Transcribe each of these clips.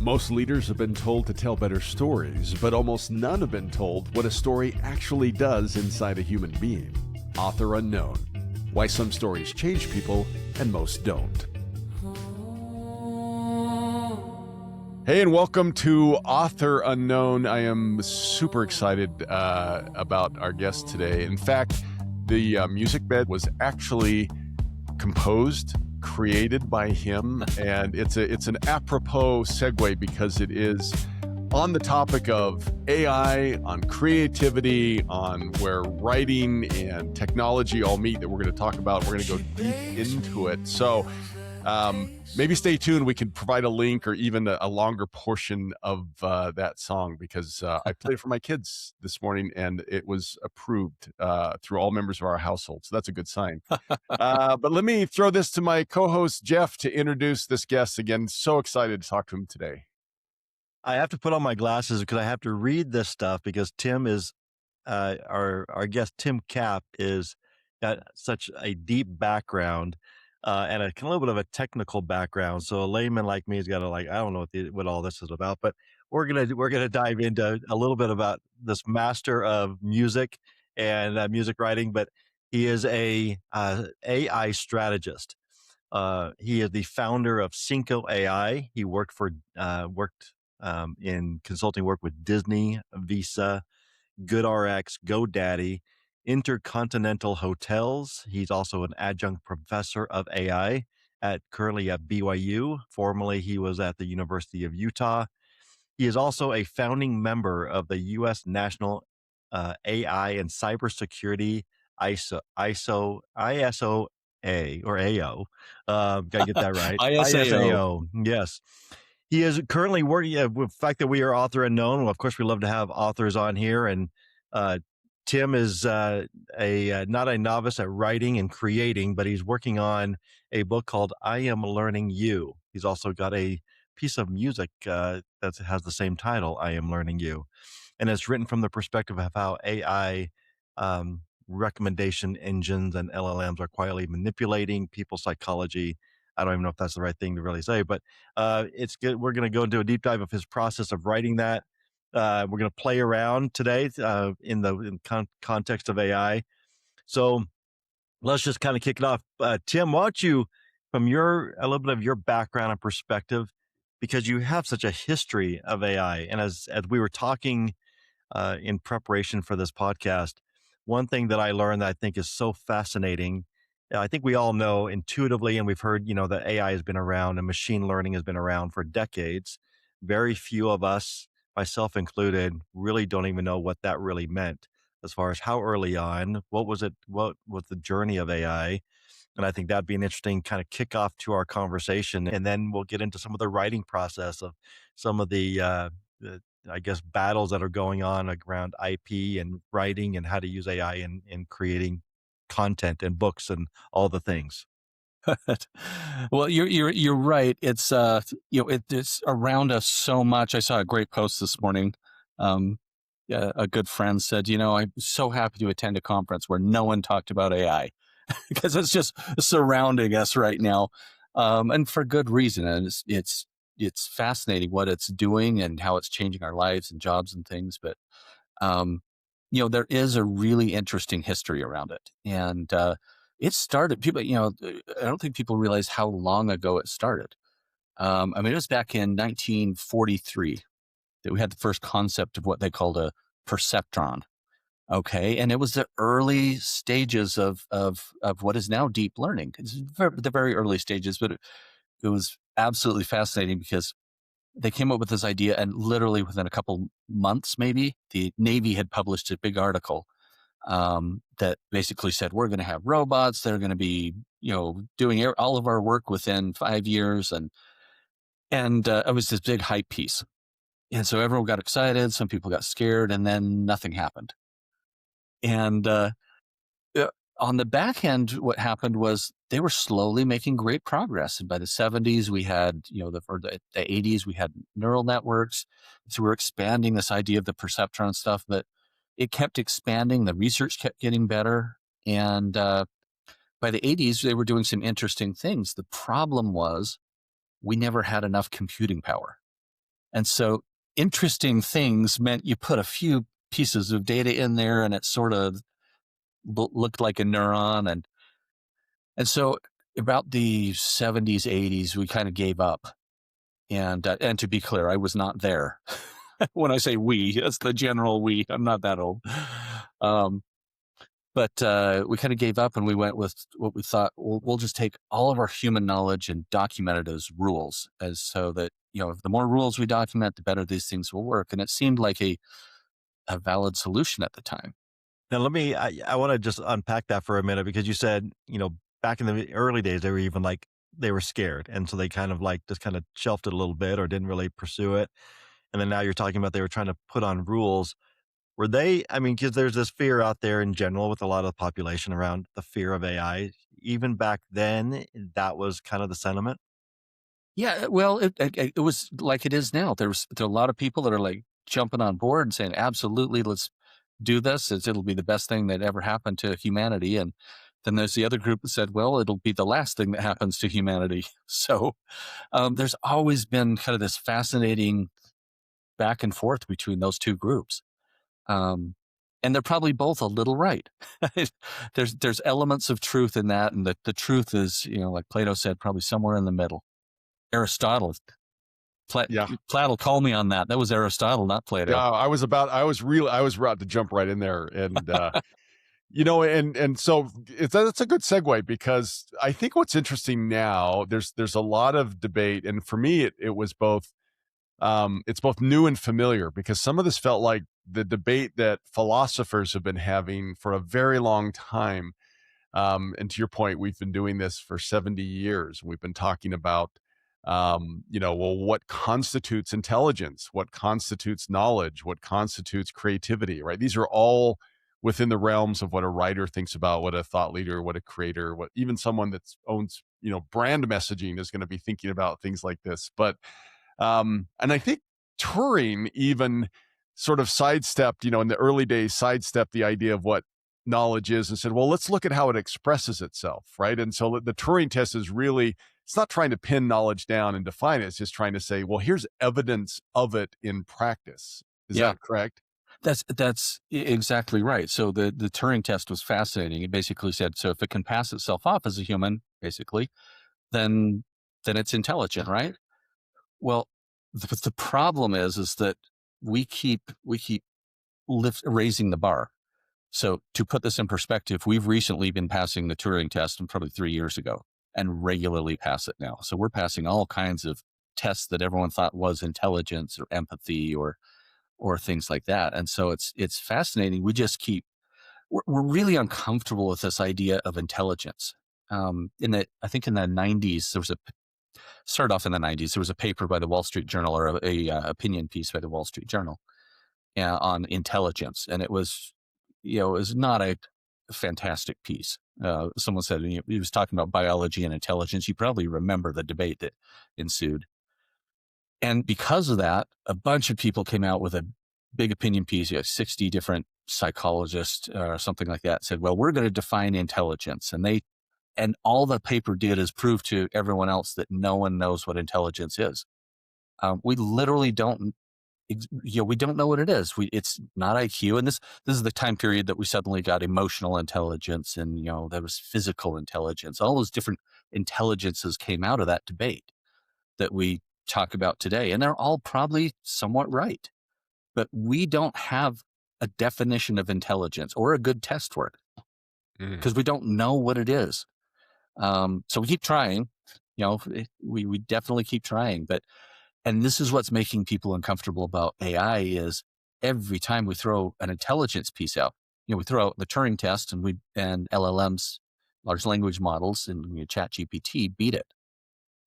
Most leaders have been told to tell better stories, but almost none have been told what a story actually does inside a human being. Author unknown. Why some stories change people and most don't. Hey, and welcome to Author Unknown. I am super excited about our guest today. In fact, the music bed was actually composed, created by him, and it's an apropos segue because it is on the topic of AI, on creativity, on where writing and technology all meet that we're going to talk about. We're going to go deep into it. So maybe stay tuned. We can provide a link or even a longer portion of that song because I played it for my kids this morning and it was approved through all members of our household. So that's a good sign. But let me throw this to my co-host, Jeff, to introduce this guest again. So excited to talk to him today. I have to put on my glasses because I have to read this stuff because Tim is our guest. Tim Kapp is got such a deep background and a little bit of a technical background. So a layman like me has got to I don't know what all this is about, but we're gonna dive into a little bit about this master of music and music writing. But he is a AI strategist. He is the founder of Cinco AI. He worked in consulting work with Disney, Visa, GoodRx, GoDaddy, Intercontinental Hotels. He's also an adjunct professor of AI currently at BYU. Formerly, he was at the University of Utah. He is also a founding member of the U.S. National AI and Cybersecurity ISO A or AO. Gotta get that right. ISAO. Yes. He is currently working with the fact that we are author unknown. Well, of course, we love to have authors on here. And Tim is not a novice at writing and creating, but he's working on a book called I Am Learning You. He's also got a piece of music that has the same title, I Am Learning You. And it's written from the perspective of how AI recommendation engines and LLMs are quietly manipulating people's psychology. I don't even know if that's the right thing to really say, but it's good. We're going to go into a deep dive of his process of writing that. We're going to play around today in the context of AI. So let's just kind of kick it off. Tim, why don't you, from a little bit of your background and perspective, because you have such a history of AI, and as we were talking in preparation for this podcast, one thing that I learned that I think is so fascinating. I think we all know intuitively, and we've heard, that AI has been around and machine learning has been around for decades. Very few of us, myself included, really don't even know what that really meant as far as how early on, what was the journey of AI. And I think that'd be an interesting kind of kickoff to our conversation. And then we'll get into some of the writing process of some of the I guess, battles that are going on around IP and writing and how to use AI in creating content and books and all the things. Well, you're right. It's it's around us so much. I saw a great post this morning. A good friend said, I'm so happy to attend a conference where no one talked about AI because it's just surrounding us right now, and for good reason. And it's fascinating what it's doing and how it's changing our lives and jobs and things. But there is a really interesting history around it, and it started. People, I don't think people realize how long ago it started. It was back in 1943 that we had the first concept of what they called a perceptron. Okay, and it was the early stages of what is now deep learning. It's the very early stages, but it was absolutely fascinating because they came up with this idea, and literally within a couple months, maybe, the Navy had published a big article that basically said, we're going to have robots that are going to be, doing all of our work within 5 years. And it was this big hype piece. And so everyone got excited. Some people got scared, and then nothing happened. And on the back end, what happened was they were slowly making great progress. And by the 70s, we had, the 80s, we had neural networks. So we're expanding this idea of the perceptron stuff, but it kept expanding. The research kept getting better. And by the 80s, they were doing some interesting things. The problem was we never had enough computing power. And so interesting things meant you put a few pieces of data in there and it sort of looked like a neuron. And so about the 70s, 80s, we kind of gave up. And to be clear, I was not there. When I say we, it's the general we. I'm not that old. But we kind of gave up and we went with what we thought, we'll just take all of our human knowledge and document it as rules, as so that, the more rules we document, the better these things will work. And it seemed like a valid solution at the time. Now, I want to just unpack that for a minute, because you said, back in the early days, they were scared. And so they kind of just kind of shelved it a little bit or didn't really pursue it. And then now you're talking about they were trying to put on rules. Were they, because there's this fear out there in general with a lot of the population around the fear of AI. Even back then, that was kind of the sentiment. Yeah, well, it was like it is now. There are a lot of people that are like jumping on board and saying, absolutely, let's do this. It'll be the best thing that ever happened to humanity. And then there's the other group that said, well, it'll be the last thing that happens to humanity. So there's always been kind of this fascinating back and forth between those two groups. And they're probably both a little right. There's elements of truth in that. And the truth is, like Plato said, probably somewhere in the middle. Aristotle. Platt will call me on that. That was Aristotle, not Plato. Yeah, I was about to jump right in there, and and so that's a good segue, because I think what's interesting now, there's a lot of debate, and for me, it was both. It's both new and familiar, because some of this felt like the debate that philosophers have been having for a very long time. And to your point, we've been doing this for 70 years. We've been talking about, well, what constitutes intelligence? What constitutes knowledge? What constitutes creativity, right? These are all within the realms of what a writer thinks about, what a thought leader, what a creator, what even someone that owns, brand messaging is going to be thinking about things like this. But, and I think Turing even sort of sidestepped, in the early days, sidestepped the idea of what knowledge is and said, well, let's look at how it expresses itself, right? And so the Turing test is really, it's not trying to pin knowledge down and define it. It's just trying to say, well, here's evidence of it in practice. Is that correct? That's exactly right. So the Turing test was fascinating. It basically said, so if it can pass itself off as a human, basically, then it's intelligent, right? Well, the problem is that we keep raising the bar. So to put this in perspective, we've recently been passing the Turing test, and probably 3 years ago, and regularly pass it now. So we're passing all kinds of tests that everyone thought was intelligence or empathy or things like that. And so it's fascinating. We just we're really uncomfortable with this idea of intelligence. I think in the 90s, started off in the 90s, there was a paper by the Wall Street Journal, or a opinion piece by the Wall Street Journal on intelligence. And it was not a fantastic piece. Someone said he was talking about biology and intelligence. You probably remember the debate that ensued. And because of that, a bunch of people came out with a big opinion piece. 60 different psychologists or something like that said, well, we're going to define intelligence. And all the paper did is prove to everyone else that no one knows what intelligence is. We literally don't, we don't know what it is. It's not IQ. And this is the time period that we suddenly got emotional intelligence, and, there was physical intelligence. All those different intelligences came out of that debate that we talk about today. And they're all probably somewhat right. But we don't have a definition of intelligence or a good test for it, because we don't know what it is. So we keep trying, we definitely keep trying, and this is what's making people uncomfortable about AI is every time we throw an intelligence piece out, we throw out the Turing test and LLMs, large language models, and ChatGPT beat it.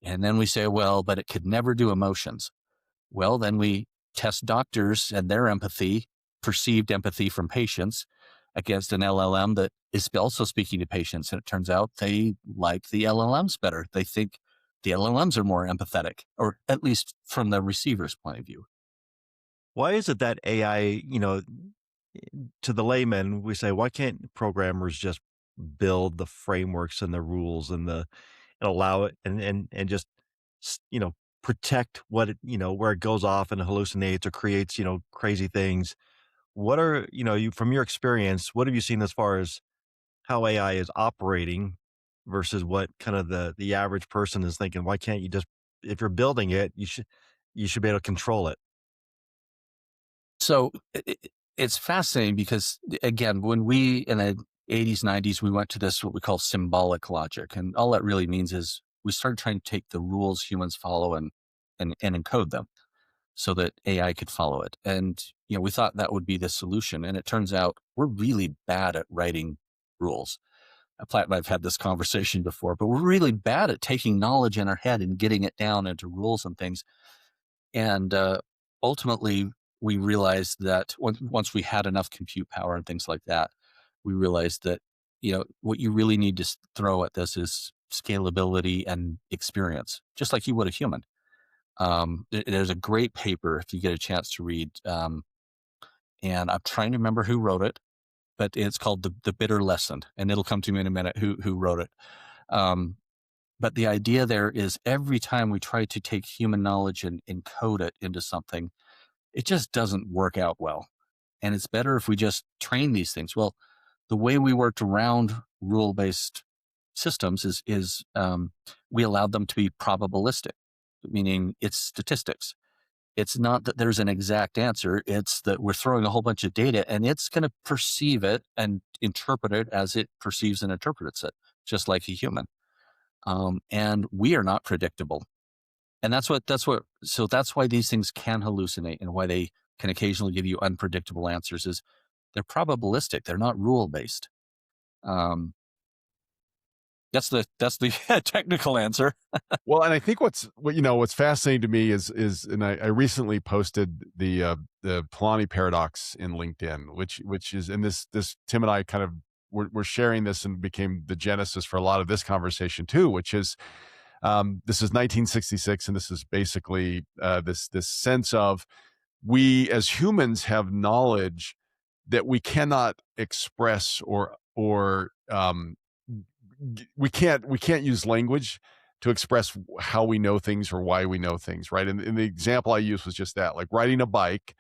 And then we say, well, but it could never do emotions. Well, then we test doctors and their perceived empathy from patients against an LLM that is also speaking to patients. And it turns out they like the LLMs better. They think the LLMs are more empathetic, or at least from the receiver's point of view. Why is it that AI, to the layman, we say, why can't programmers just build the frameworks and the rules and allow it and just, protect what it, where it goes off and hallucinates or creates, crazy things. What are, you from your experience, what have you seen as far as how AI is operating versus what kind of the average person is thinking? Why can't you just, if you're building it, you should be able to control it. So it's fascinating because, again, when we in the 80s, 90s, we went to this, what we call symbolic logic. And all that really means is we started trying to take the rules humans follow and encode them so that AI could follow it. And, we thought that would be the solution. And it turns out we're really bad at writing rules. Platt and I've had this conversation before, but we're really bad at taking knowledge in our head and getting it down into rules and things. And ultimately, we realized that once we had enough compute power and things like that, we realized that, what you really need to throw at this is scalability and experience, just like you would a human. There's a great paper if you get a chance to read, and I'm trying to remember who wrote it, but it's called the Bitter Lesson, and it'll come to me in a minute who wrote it. But the idea there is every time we try to take human knowledge and encode it into something, it just doesn't work out well. And it's better if we just train these things. Well, the way we worked around rule-based systems is we allowed them to be probabilistic, meaning it's statistics. It's not that there's an exact answer. It's that we're throwing a whole bunch of data and it's going to perceive it and interpret it as it perceives and interprets it, just like a human. And we are not predictable. And so that's why these things can hallucinate and why they can occasionally give you unpredictable answers is they're probabilistic. They're not rule based. That's the technical answer. Well, and I think what's fascinating to me is and I recently posted the Polanyi paradox in LinkedIn, which is, and this Tim and I kind of we're sharing this and became the genesis for a lot of this conversation too, which is this is 1966, and this is basically this sense of we as humans have knowledge that we cannot express or we can't use language to express how we know things or why we know things, right? And the example I used was just that, like riding a bike.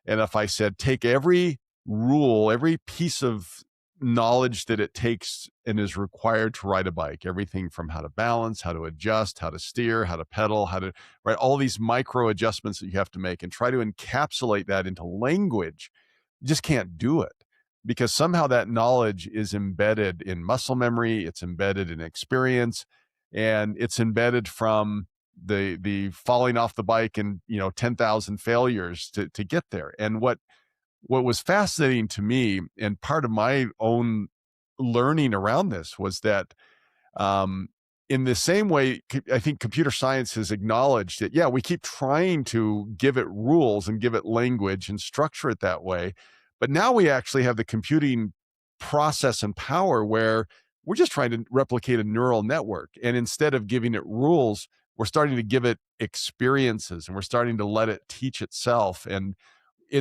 And if I said, take every rule, every piece of knowledge that it takes and is required to ride a bike, everything from how to balance, how to adjust, how to steer, how to pedal, how to, right, all these micro adjustments that you have to make, and try to encapsulate that into language, you just can't do it, because somehow that knowledge is embedded in muscle memory, it's embedded in experience, and it's embedded from the falling off the bike and 10,000 failures to get there. And what was fascinating to me, and part of my own learning around this, was that in the same way, I think computer science has acknowledged that, yeah, we keep trying to give it rules and give it language and structure it that way. But now we actually have the computing process and power where we're just trying to replicate a neural network. And instead of giving it rules, we're starting to give it experiences, and we're starting to let it teach itself. And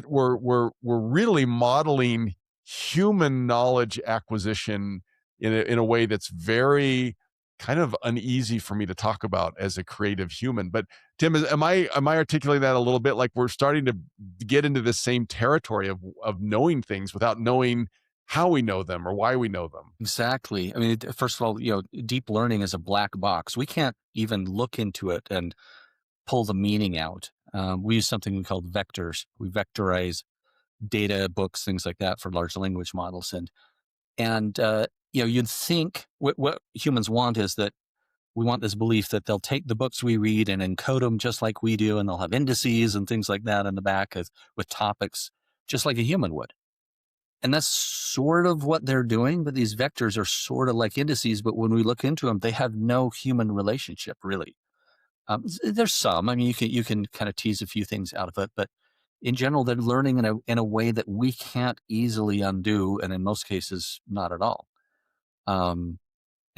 we're really modeling human knowledge acquisition in a way that's very kind of uneasy for me to talk about as a creative human. But Tim, am I articulating that a little bit? Like we're starting to get into the same territory of knowing things without knowing how we know them or why we know them. Exactly. I mean, first of all, deep learning is a black box. We can't even look into it and pull the meaning out. We use something called vectors. We vectorize data, books, things like that for large language models. And you'd think what humans want is that we want this belief that they'll take the books we read and encode them just like we do, and they'll have indices and things like that in the back with topics, just like a human would. And that's sort of what they're doing, but these vectors are sort of like indices, but when we look into them, they have no human relationship, really. There's some. I mean, you can kind of tease a few things out of it, but in general, they're learning in a way that we can't easily undo, and in most cases, not at all. And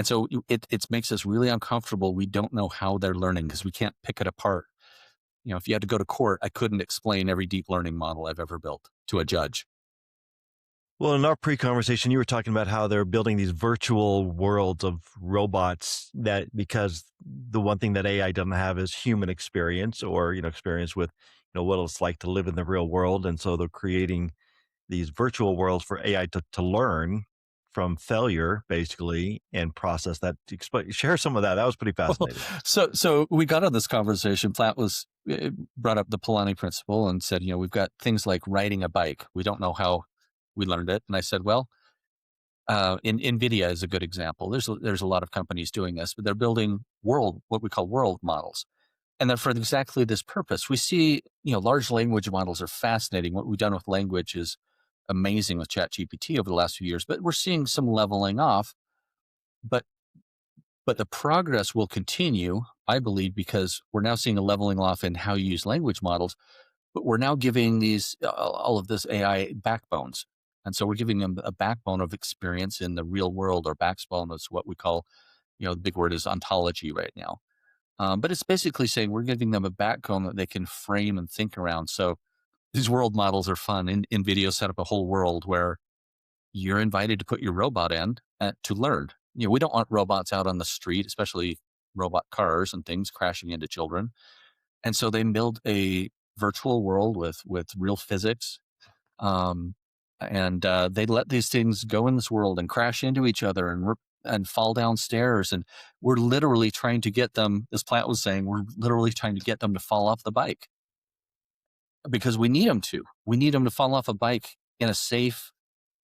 so it makes us really uncomfortable. We don't know how they're learning because we can't pick it apart. If you had to go to court, I couldn't explain every deep learning model I've ever built to a judge. Well, in our pre-conversation, you were talking about how they're building these virtual worlds of robots that because the one thing that AI doesn't have is human experience or, experience with, what it's like to live in the real world. And so they're creating these virtual worlds for AI to learn from failure, basically, and process that. Share some of that. That was pretty Well, fascinating. so we got on this conversation. Platt was brought up the Polanyi principle and said, we've got things like riding a bike. We don't know how we learned it. And I said, well, in NVIDIA is a good example. There's a lot of companies doing this, but they're building what we call world models. And they're for exactly this purpose. We see, large language models are fascinating. What we've done with language is amazing with ChatGPT over the last few years, but we're seeing some leveling off. But the progress will continue, I believe, because we're now seeing a leveling off in how you use language models, but we're now giving these all of this AI backbones. And so we're giving them a backbone of experience in the real world, or backbone is what we call, the big word is ontology right now. But it's basically saying we're giving them a backbone that they can frame and think around. So these world models are fun. NVIDIA set up a whole world where you're invited to put your robot in to learn. We don't want robots out on the street, especially robot cars and things crashing into children. And so they build a virtual world with real physics. Um, and they let these things go in this world and crash into each other and fall downstairs. And we're literally trying to get them, as Platt was saying, we're literally trying to get them to fall off the bike because we need them to. We need them to fall off a bike in a safe,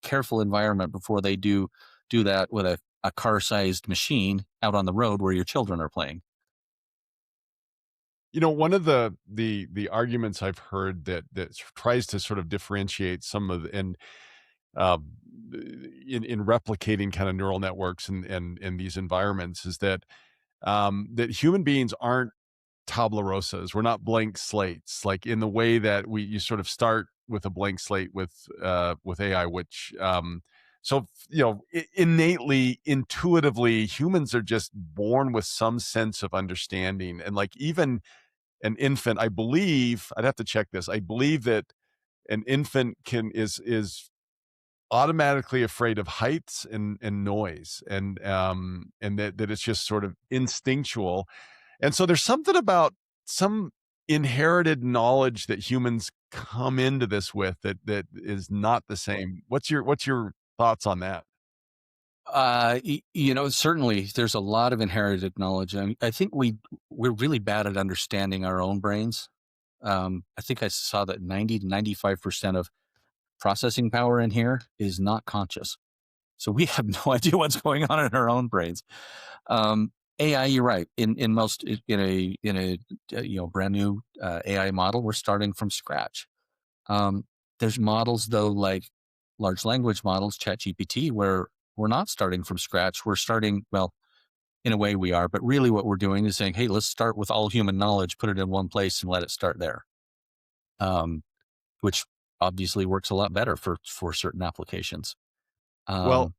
careful environment before they do that with a car-sized machine out on the road where your children are playing. One of the arguments I've heard that tries to sort of differentiate some of and uh, in replicating kind of neural networks and these environments is that human beings aren't tabla rosas. We're not blank slates, like in the way that you sort of start with a blank slate with AI, which so innately, intuitively, humans are just born with some sense of understanding, and like even an infant, I believe, I'd have to check this. I believe that an infant is automatically afraid of heights and noise, and that it's just sort of instinctual. And so there's something about some inherited knowledge that humans come into this with that is not the same. What's your thoughts on that? Certainly there's a lot of inherited knowledge. I think we're really bad at understanding our own brains. I think I saw that 90 to 95% of processing power in here is not conscious. So we have no idea what's going on in our own brains. AI, you're right. In a brand new AI model, we're starting from scratch. There's models though, like large language models, ChatGPT, where we're not starting from scratch. We're starting, well, in a way we are, but really what we're doing is saying, hey, let's start with all human knowledge, put it in one place and let it start there. Which obviously works a lot better for certain applications. Well,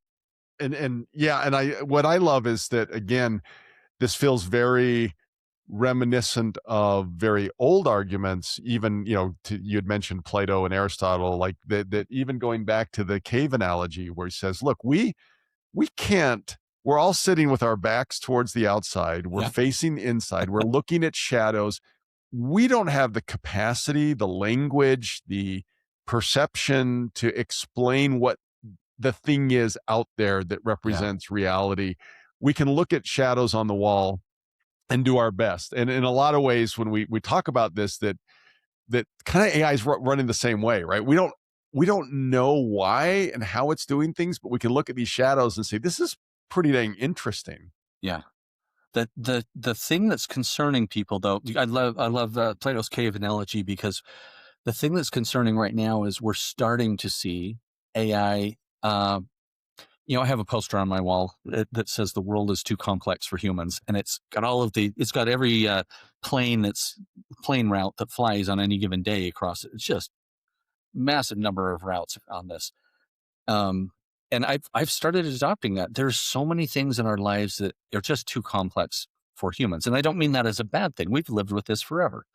and yeah, and what I love is that, again, this feels very reminiscent of very old arguments. Even you had mentioned Plato and Aristotle, like that even going back to the cave analogy, where he says, look, we can't, we're all sitting with our backs towards the outside, we're Yeah. facing inside, we're looking at shadows. We don't have the capacity, the language, the perception to explain what the thing is out there that represents reality. We can look at shadows on the wall and do our best. And in a lot of ways, when we talk about this, that kind of AI is running the same way, right? We don't know why and how it's doing things, but we can look at these shadows and say, this is pretty dang interesting. Yeah. The thing that's concerning people, though, I love Plato's cave analogy, because the thing that's concerning right now is we're starting to see AI. I have a poster on my wall that says the world is too complex for humans, and it's got every plane route that flies on any given day across it. It's just massive number of routes on this. And I've started adopting that. There's so many things in our lives that are just too complex for humans. And I don't mean that as a bad thing. We've lived with this forever.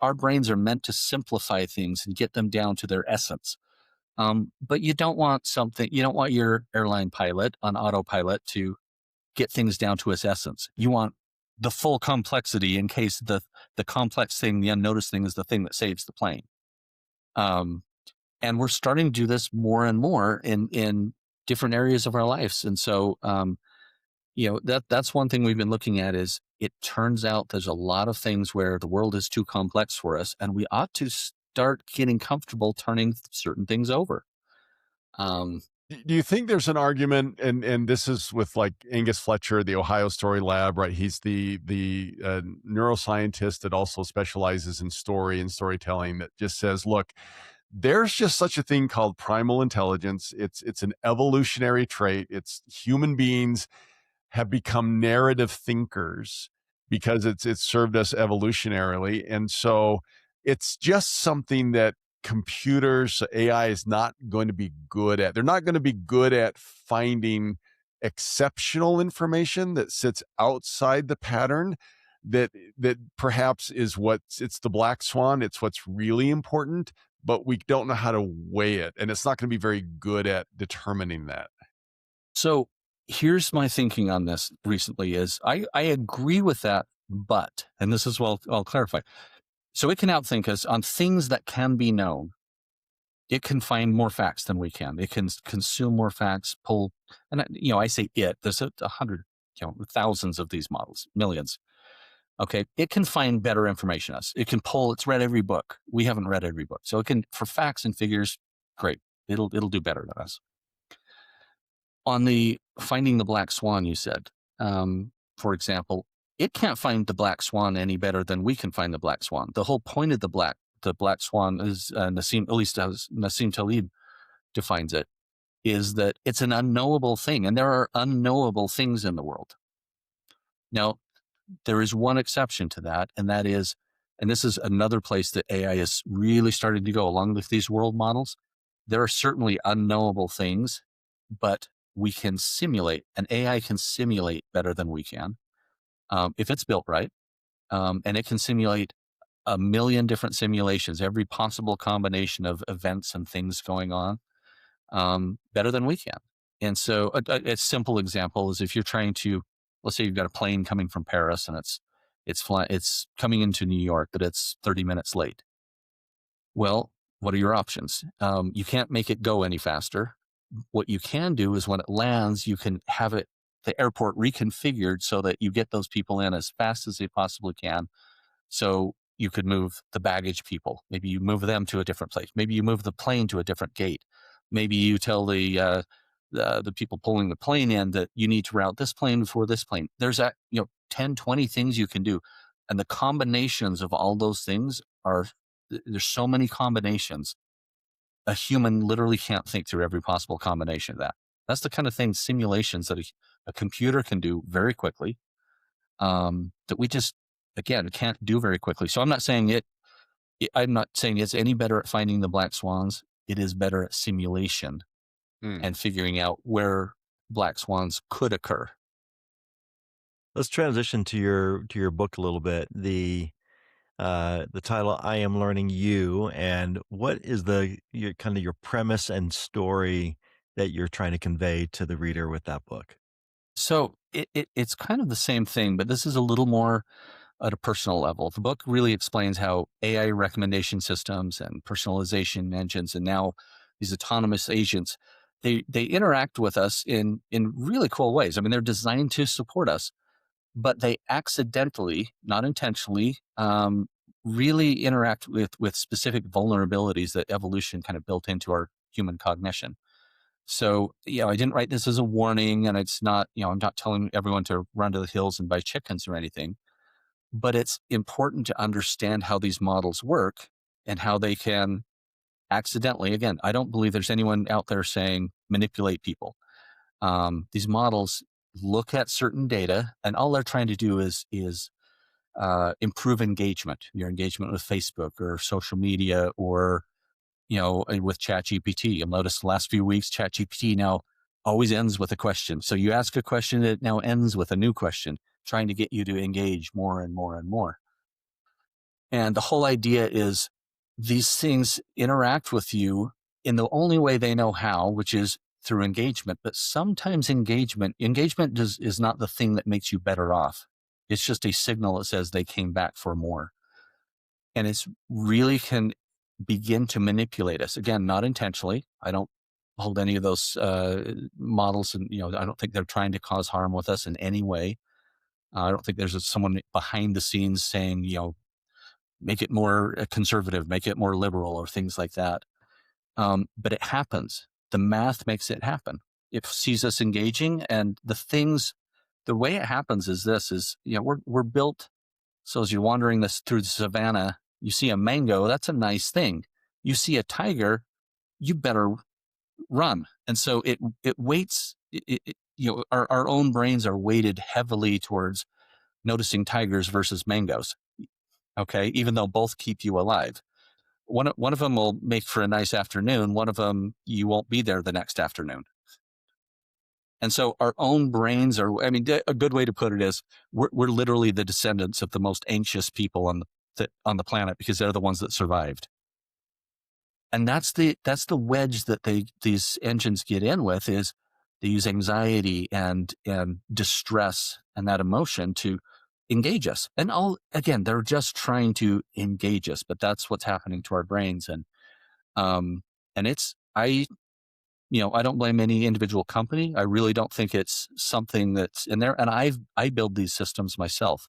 Our brains are meant to simplify things and get them down to their essence. But you don't want your airline pilot on autopilot to get things down to its essence. You want the full complexity in case the complex thing, the unnoticed thing, is the thing that saves the plane. And we're starting to do this more and more in different areas of our lives. And so, that's one thing we've been looking at is it turns out there's a lot of things where the world is too complex for us, and we ought to start getting comfortable turning certain things over. Do you think there's an argument, and this is with like Angus Fletcher, the Ohio Story Lab, right? He's the neuroscientist that also specializes in story and storytelling, that just says, look, there's just such a thing called primal intelligence. It's an evolutionary trait. It's human beings have become narrative thinkers because it's served us evolutionarily. And so it's just something that computers, AI is not going to be good at. They're not going to be good at finding exceptional information that sits outside the pattern, that perhaps is it's the black swan. It's what's really important, but we don't know how to weigh it. And it's not going to be very good at determining that. So here's my thinking on this recently is I agree with that, but, and this is what I'll clarify. So it can outthink us on things that can be known. It can find more facts than we can. It can consume more facts, and I say there's 100, thousands of these models, millions. Okay. It can find better information than us. It can pull, it's read every book. We haven't read every book. So it can, for facts and figures, great. It'll do better than us. On the finding the black swan, you said, for example, it can't find the black swan any better than we can find the black swan. The whole point of the black swan is, at least as Nassim Taleb defines it, is that it's an unknowable thing, and there are unknowable things in the world. Now, there is one exception to that, and that is, and this is another place that AI is really starting to go along with these world models. There are certainly unknowable things, but we can simulate, and AI can simulate better than we can, if it's built right. And it can simulate a million different simulations, every possible combination of events and things going on, better than we can. And so a simple example is if you're trying to, let's say you've got a plane coming from Paris and it's coming into New York, but it's 30 minutes late. Well, what are your options? You can't make it go any faster. What you can do is when it lands, you can have the airport reconfigured so that you get those people in as fast as they possibly can. So you could move the baggage people. Maybe you move them to a different place. Maybe you move the plane to a different gate. Maybe you tell the people pulling the plane in that you need to route this plane before this plane. There's 10, 20 things you can do. And the combinations of all those things there's so many combinations. A human literally can't think through every possible combination of that. That's the kind of thing, simulations that a computer can do very quickly, that we just, again, can't do very quickly. So I'm not saying it's any better at finding the black swans. It is better at simulation and figuring out where black swans could occur. Let's transition to your book a little bit. The title, I Am Learning You, and what is your premise and story that you're trying to convey to the reader with that book? So it's kind of the same thing, but this is a little more at a personal level. The book really explains how AI recommendation systems and personalization engines, and now these autonomous agents, they interact with us in really cool ways. I mean, they're designed to support us, but they accidentally, not intentionally, really interact with specific vulnerabilities that evolution kind of built into our human cognition. So, I didn't write this as a warning, and it's not, I'm not telling everyone to run to the hills and buy chickens or anything, but it's important to understand how these models work and how they can accidentally, again, I don't believe there's anyone out there saying manipulate people. These models look at certain data, and all they're trying to do is improve engagement, your engagement with Facebook or social media, or with ChatGPT. You'll notice the last few weeks, ChatGPT now always ends with a question. So you ask a question, it now ends with a new question, trying to get you to engage more and more and more. And the whole idea is these things interact with you in the only way they know how, which is through engagement. But sometimes engagement is not the thing that makes you better off. It's just a signal that says they came back for more. And it's really can begin to manipulate us. Again, not intentionally. I don't hold any of those models, and I don't think they're trying to cause harm with us in any way. I don't think there's someone behind the scenes saying, make it more conservative, make it more liberal, or things like that. But it happens. The math makes it happen. It sees us engaging, and the way it happens is this: we're built. So as you're wandering through the savannah, you see a mango. That's a nice thing. You see a tiger, you better run. And so it weights. Our own brains are weighted heavily towards noticing tigers versus mangoes. Okay, even though both keep you alive. One of them will make for a nice afternoon. One of them, you won't be there the next afternoon. And so our own brains are, a good way to put it is we're literally the descendants of the most anxious people on the planet, because they're the ones that survived. And that's the wedge that these engines get in with, is they use anxiety and distress and that emotion to engage us. And again, they're just trying to engage us, but that's what's happening to our brains. And I don't blame any individual company. I really don't think it's something that's in there. And I build these systems myself.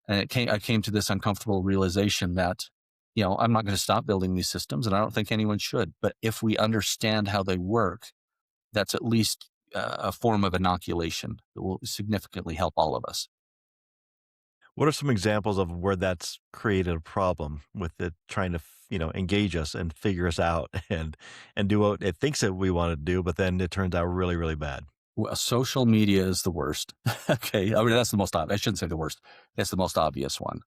And I came to this uncomfortable realization that, I'm not going to stop building these systems, and I don't think anyone should. But if we understand how they work, that's at least a form of inoculation that will significantly help all of us. What are some examples of where that's created a problem with it trying to, engage us and figure us out and do what it thinks that we want to do, but then it turns out really, really bad? Well, social media is the worst. Okay. That's the most obvious. I shouldn't say the worst. That's the most obvious one.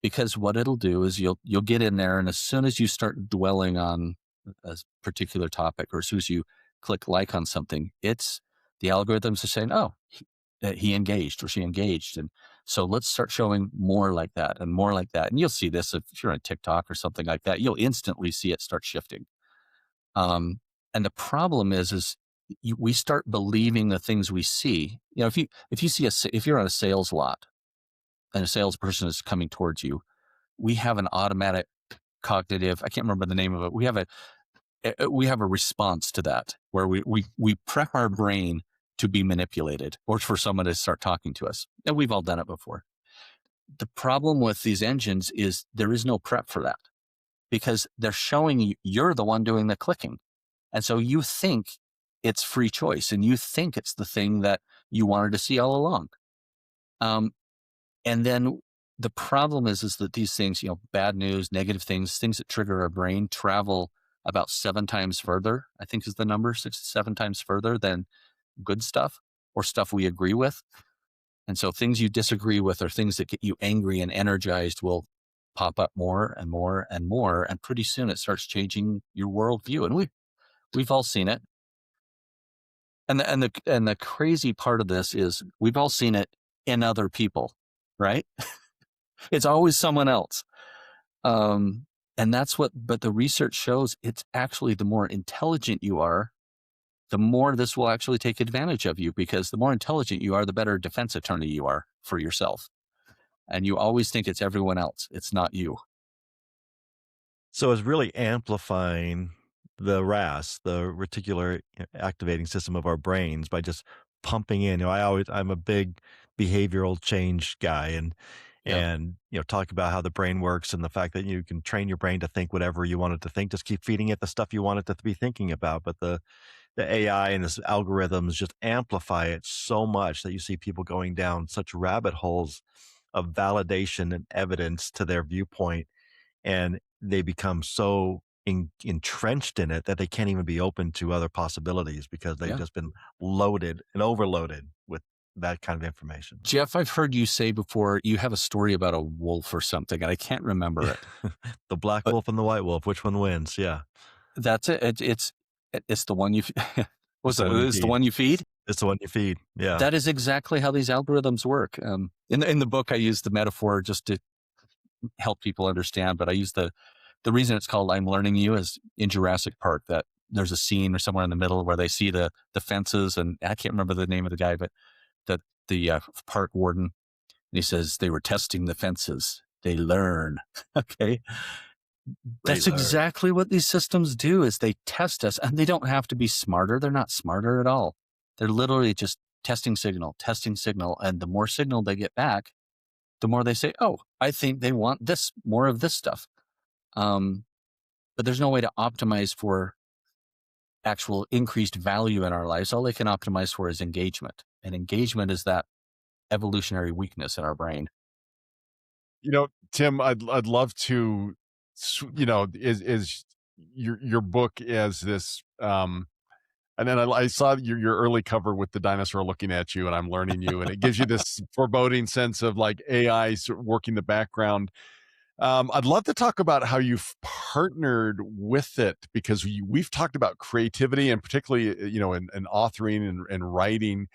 Because what it'll do is you'll get in there, and as soon as you start dwelling on a particular topic, or as soon as you click like on something, it's the algorithms are saying, oh, he engaged or she engaged. And so let's start showing more like that and more like that. And you'll see this if you're on TikTok or something like that, you'll instantly see it start shifting. And the problem is we start believing the things we see. If you're on a sales lot and a salesperson is coming towards you, we have an automatic cognitive, I can't remember the name of it. We have a response to that where we prep our brain to be manipulated, or for someone to start talking to us. And we've all done it before. The problem with these engines is there is no prep for that, because they're showing you're the one doing the clicking. And so you think it's free choice, and you think it's the thing that you wanted to see all along. And then the problem is that these things, bad news, negative things that trigger our brain, travel about 7 times further, I think is the number, 6 to 7 times further than good stuff or stuff we agree with. And so things you disagree with, or things that get you angry and energized, will pop up more and more and more. And pretty soon it starts changing your worldview. And we've all seen it. And the crazy part of this is we've all seen it in other people, right? It's always someone else. And but the research shows it's actually the more intelligent you are, the more this will actually take advantage of you, because the more intelligent you are, the better defense attorney you are for yourself. And you always think it's everyone else. It's not you. So it's really amplifying the RAS, the reticular activating system of our brains, by just pumping in. I'm a big behavioral change guy, and talk about how the brain works, and the fact that you can train your brain to think whatever you want it to think. Just keep feeding it the stuff you want it to be thinking about. But the AI and this algorithms just amplify it so much that you see people going down such rabbit holes of validation and evidence to their viewpoint, and they become so entrenched in it that they can't even be open to other possibilities, because they've just been loaded and overloaded with that kind of information. Jeff, I've heard you say before, you have a story about a wolf or something, and I can't remember it. The black wolf and the white wolf, which one wins? Yeah. That's it. It's the one you It's the one you feed? It's the one you feed. Yeah. That is exactly how these algorithms work. In the book, I use the metaphor just to help people understand, but I use the the reason it's called I'm Learning You is in Jurassic Park, that there's a scene or somewhere in the middle where they see the fences, and I can't remember the name of the guy, but the park warden, and he says they were testing the fences. They learn. Okay. That's exactly what these systems do, is they test us, and they don't have to be smarter. They're not smarter at all. They're literally just testing signal. And the more signal they get back, the more they say, oh, I think they want this, more of this stuff. But there's no way to optimize for actual increased value in our lives. All they can optimize for is engagement. And engagement is that evolutionary weakness in our brain. Tim, I'd love to, is your book as this, and then I saw your early cover with the dinosaur looking at you, and I'm learning you, and it gives you this foreboding sense of like AI sort of working the background. I'd love to talk about how you've partnered with it, because we've talked about creativity, and particularly, in authoring and writing.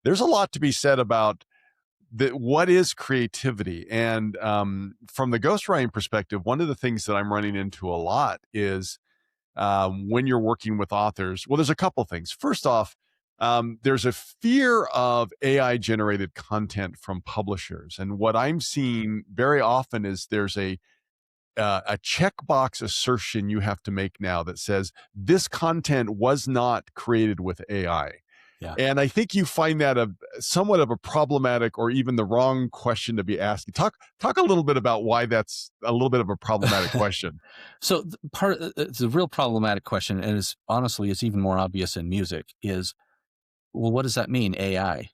There's a lot to be said about what is creativity. And from the ghostwriting perspective, one of the things that I'm running into a lot is when you're working with authors. Well, there's a couple things. First off, there's a fear of AI generated content from publishers. And what I'm seeing very often is there's a checkbox assertion you have to make now that says this content was not created with AI. Yeah. And I think you find that somewhat of a problematic, or even the wrong question to be asking. Talk a little bit about why that's a little bit of a problematic question. So it's a real problematic question, and it's even more obvious in music, is, well, what does that mean, AI?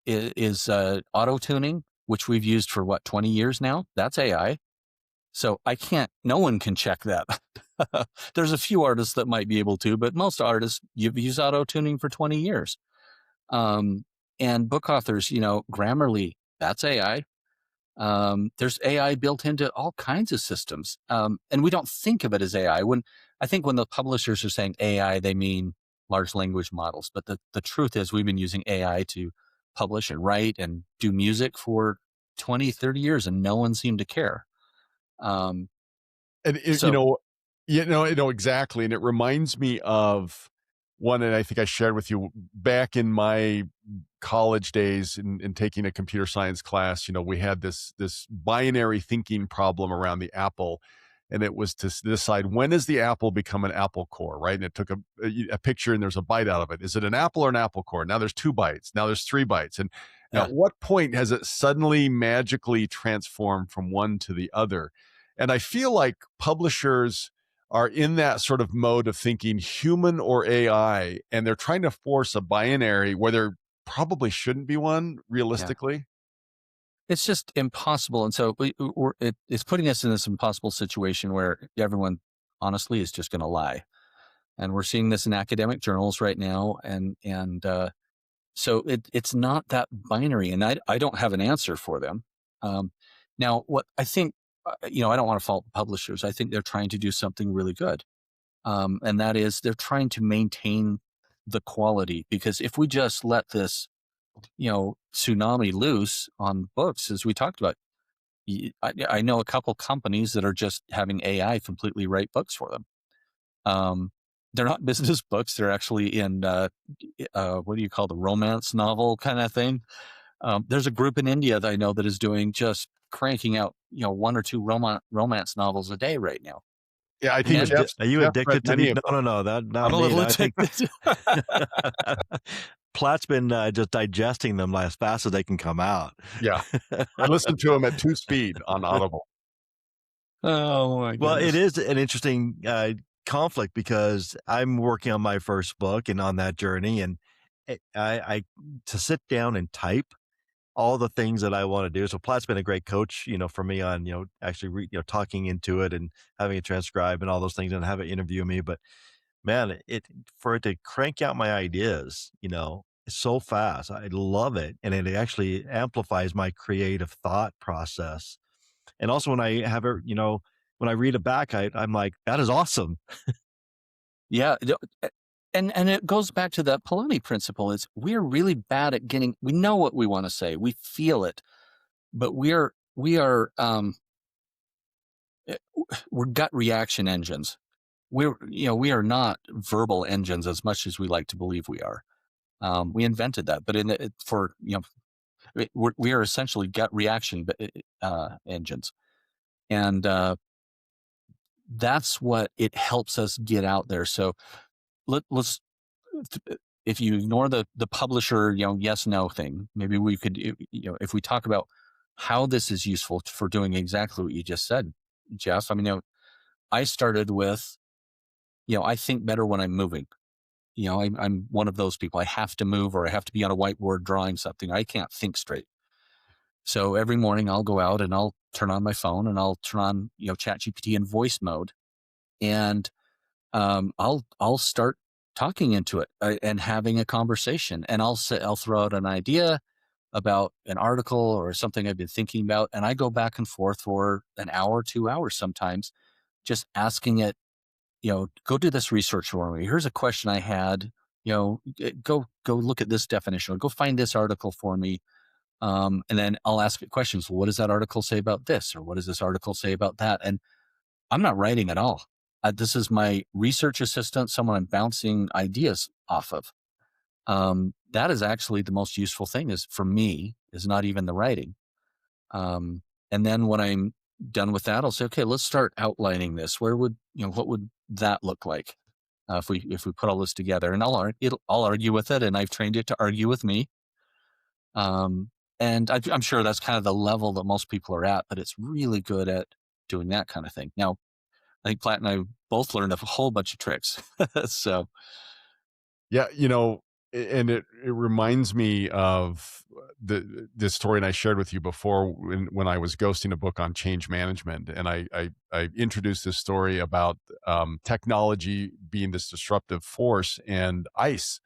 Is auto-tuning, which we've used for 20 years now, that's AI. So no one can check that. There's a few artists that might be able to, but most artists, you've used auto-tuning for 20 years. And book authors, Grammarly, that's AI. There's AI built into all kinds of systems. And we don't think of it as AI. When the publishers are saying AI, they mean large language models. But the truth is, we've been using AI to publish and write and do music for 20, 30 years, and no one seemed to care. And exactly. And it reminds me of one that I think I shared with you back in my college days in taking a computer science class. We had this binary thinking problem around the apple, and it was to decide, when does the apple become an apple core, right? And it took a picture, and there's a bite out of it. Is it an apple or an apple core? Now there's 2 bites. Now there's 3 bites. And at what point has it suddenly magically transformed from one to the other? And I feel like publishers are in that sort of mode of thinking human or AI, and they're trying to force a binary where there probably shouldn't be one, realistically. Yeah. It's just impossible. And so it's putting us in this impossible situation where everyone, honestly, is just going to lie. And we're seeing this in academic journals right now. And so it's not that binary. And I don't have an answer for them. Now, what I think, I don't want to fault the publishers. I think they're trying to do something really good. And that is, they're trying to maintain the quality, because if we just let this, tsunami loose on books, as we talked about, I know a couple companies that are just having AI completely write books for them. They're not business books. They're actually in, what do you call the romance novel kind of thing? There's a group in India that I know that is doing, just cranking out, 1 or 2 romance novels a day right now. Yeah, I think are you addicted to these? No, that not I'm a little addicted. Platt's been just digesting them as fast as they can come out. Yeah, I listen to them at 2 speed on Audible. Oh my goodness. Well, it is an interesting conflict, because I'm working on my first book and on that journey, and I to sit down and type all the things that I want to do. So Platt's been a great coach, for me on, actually, talking into it and having it transcribe and all those things, and have it interview me. But man, for it to crank out my ideas, so fast, I love it. And it actually amplifies my creative thought process. And also when I have it, when I read it back, I'm like, that is awesome. Yeah. And it goes back to that Polanyi principle. Is we're really bad at we know what we want to say. We feel it, but we are we're gut reaction engines. We are not verbal engines as much as we like to believe we are. We invented that, but we are essentially gut reaction engines, and that's what it helps us get out there. So let's, if you ignore the publisher, yes, no thing, maybe we could, if we talk about how this is useful for doing exactly what you just said, Jeff. I mean, I started with, I think better when I'm moving. I'm one of those people. I have to move, or I have to be on a whiteboard drawing something. I can't think straight. So every morning I'll go out and I'll turn on my phone and I'll turn on, ChatGPT in voice mode, and I'll start talking into it and having a conversation, and I'll throw out an idea about an article or something I've been thinking about, and I go back and forth for an hour, 2 hours sometimes, just asking it, go do this research for me. Here's a question I had, go look at this definition, or go find this article for me. And then I'll ask it questions. Well, what does that article say about this? Or what does this article say about that? And I'm not writing at all. This is my research assistant, someone I'm bouncing ideas off of. That is actually the most useful thing for me, is not even the writing. And then when I'm done with that, I'll say, okay, let's start outlining this. What would that look like if we put all this together? And I'll argue with it, and I've trained it to argue with me. And I'm sure that's kind of the level that most people are at, but it's really good at doing that kind of thing. Now, I think Platt and I both learned a whole bunch of tricks. So, yeah, and it reminds me of the story, and I shared with you before when I was ghosting a book on change management, and I introduced this story about technology being this disruptive force and ice.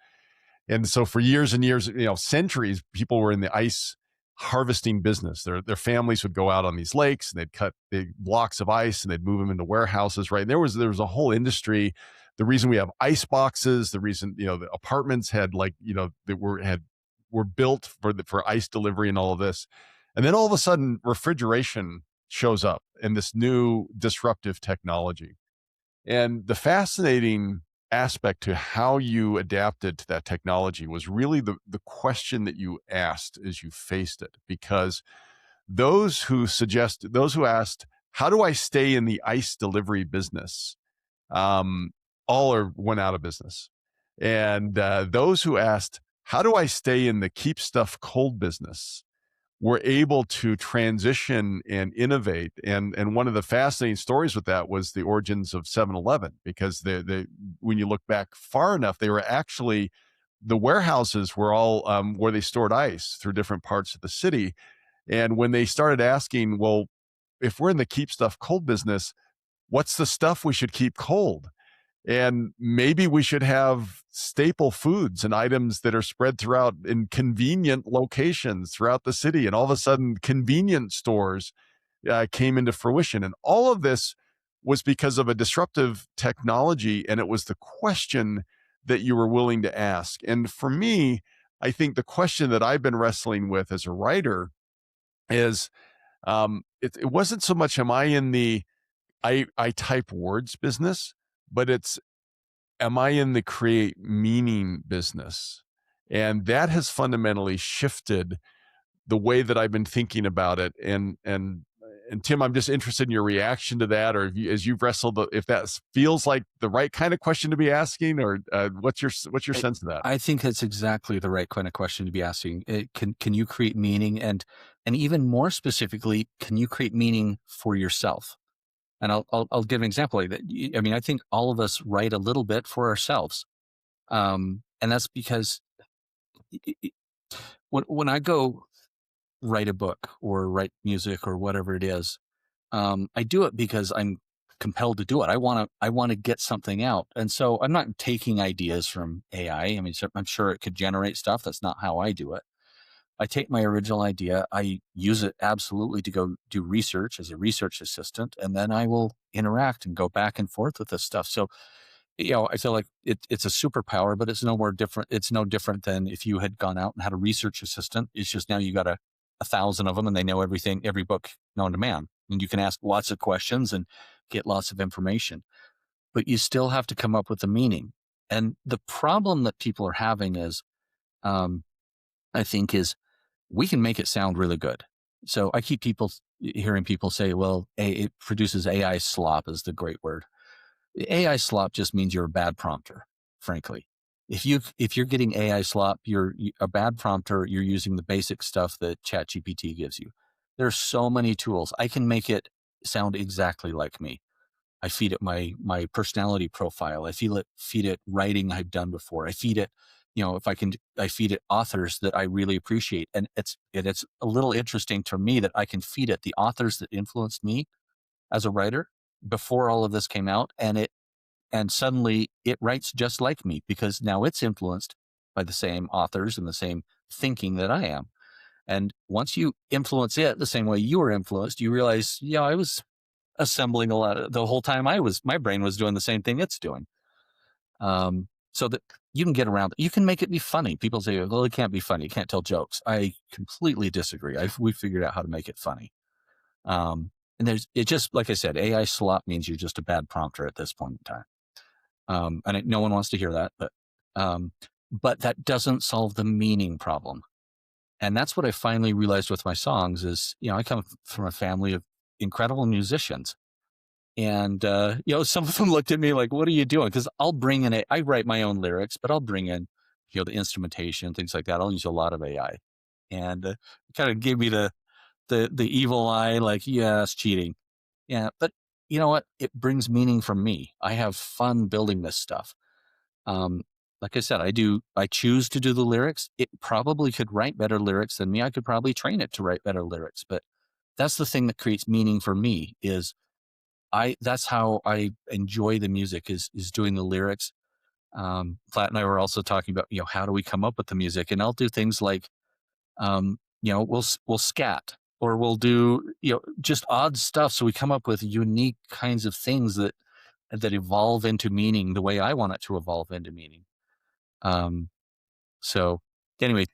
And so for years and years, centuries, people were in the ice harvesting business. Their families would go out on these lakes and they'd cut big blocks of ice and they'd move them into warehouses, right? And there was a whole industry. The reason we have ice boxes, the reason, the apartments had that were built for ice delivery and all of this. And then all of a sudden refrigeration shows up and this new disruptive technology. And the fascinating aspect to how you adapted to that technology was really the question that you asked as you faced it, because those who asked, how do I stay in the ice delivery business, went out of business. And those who asked, how do I stay in the keep stuff cold business, were able to transition and innovate. And one of the fascinating stories with that was the origins of 7-Eleven, because when you look back far enough, they were actually, the warehouses were all where they stored ice through different parts of the city. And when they started asking, well, if we're in the keep stuff cold business, what's the stuff we should keep cold? And maybe we should have staple foods and items that are spread throughout in convenient locations throughout the city. And all of a sudden, convenience stores came into fruition. And all of this was because of a disruptive technology. And it was the question that you were willing to ask. And for me, I think the question that I've been wrestling with as a writer is, it wasn't so much, am I in the I type words business, but it's, am I in the create meaning business? And that has fundamentally shifted the way that I've been thinking about it. And Tim, I'm just interested in your reaction to that, or as you've wrestled, if that feels like the right kind of question to be asking, or what's your sense of that? I think that's exactly the right kind of question to be asking. Can you create meaning, and even more specifically, can you create meaning for yourself? And I'll give an example. I mean, I think all of us write a little bit for ourselves, and that's because when I go write a book or write music or whatever it is, I do it because I'm compelled to do it. I want to get something out, and so I'm not taking ideas from AI. I mean, I'm sure it could generate stuff. That's not how I do it. I take my original idea, I use it absolutely to go do research as a research assistant, and then I will interact and go back and forth with this stuff. So, I feel like it's a superpower, but it's no different. It's no different than if you had gone out and had a research assistant. It's just now you got 1,000 of them, and they know everything, every book known to man. and you can ask lots of questions and get lots of information, but you still have to come up with a meaning. And the problem that people are having is, I think, is we can make it sound really good. So I keep hearing people say, well, it produces AI slop is the great word. AI slop just means you're a bad prompter, frankly. If you're getting AI slop, you're a bad prompter. You're using the basic stuff that ChatGPT gives you. There's so many tools. I can make it sound exactly like me. I feed it my personality profile. I feed it writing I've done before. I feed it, I feed it authors that I really appreciate. And it's a little interesting to me that I can feed it the authors that influenced me as a writer before all of this came out, and suddenly it writes just like me because now it's influenced by the same authors and the same thinking that I am. And once you influence it the same way you were influenced, you realize, I was assembling a lot the whole time my brain was doing the same thing it's doing. So that you can get around it. You can make it be funny. People say, well, it can't be funny. You can't tell jokes. I completely disagree. We figured out how to make it funny. And it just, like I said, AI slop means you're just a bad prompter at this point in time. And no one wants to hear that, but that doesn't solve the meaning problem. And that's what I finally realized with my songs is, I come from a family of incredible musicians. And, some of them looked at me like, what are you doing? Because I'll bring in I write my own lyrics, but I'll bring in, the instrumentation, things like that. I'll use a lot of AI. And it kind of gave me the evil eye, like, yeah, that's cheating. Yeah. But you know what? It brings meaning from me. I have fun building this stuff. Like I said, I choose to do the lyrics. It probably could write better lyrics than me. I could probably train it to write better lyrics, but that's the thing that creates meaning for me is that's how I enjoy the music is doing the lyrics. Platt and I were also talking about, how do we come up with the music? And I'll do things like, we'll scat or we'll do, just odd stuff. So we come up with unique kinds of things that evolve into meaning the way I want it to evolve into meaning. So anyway,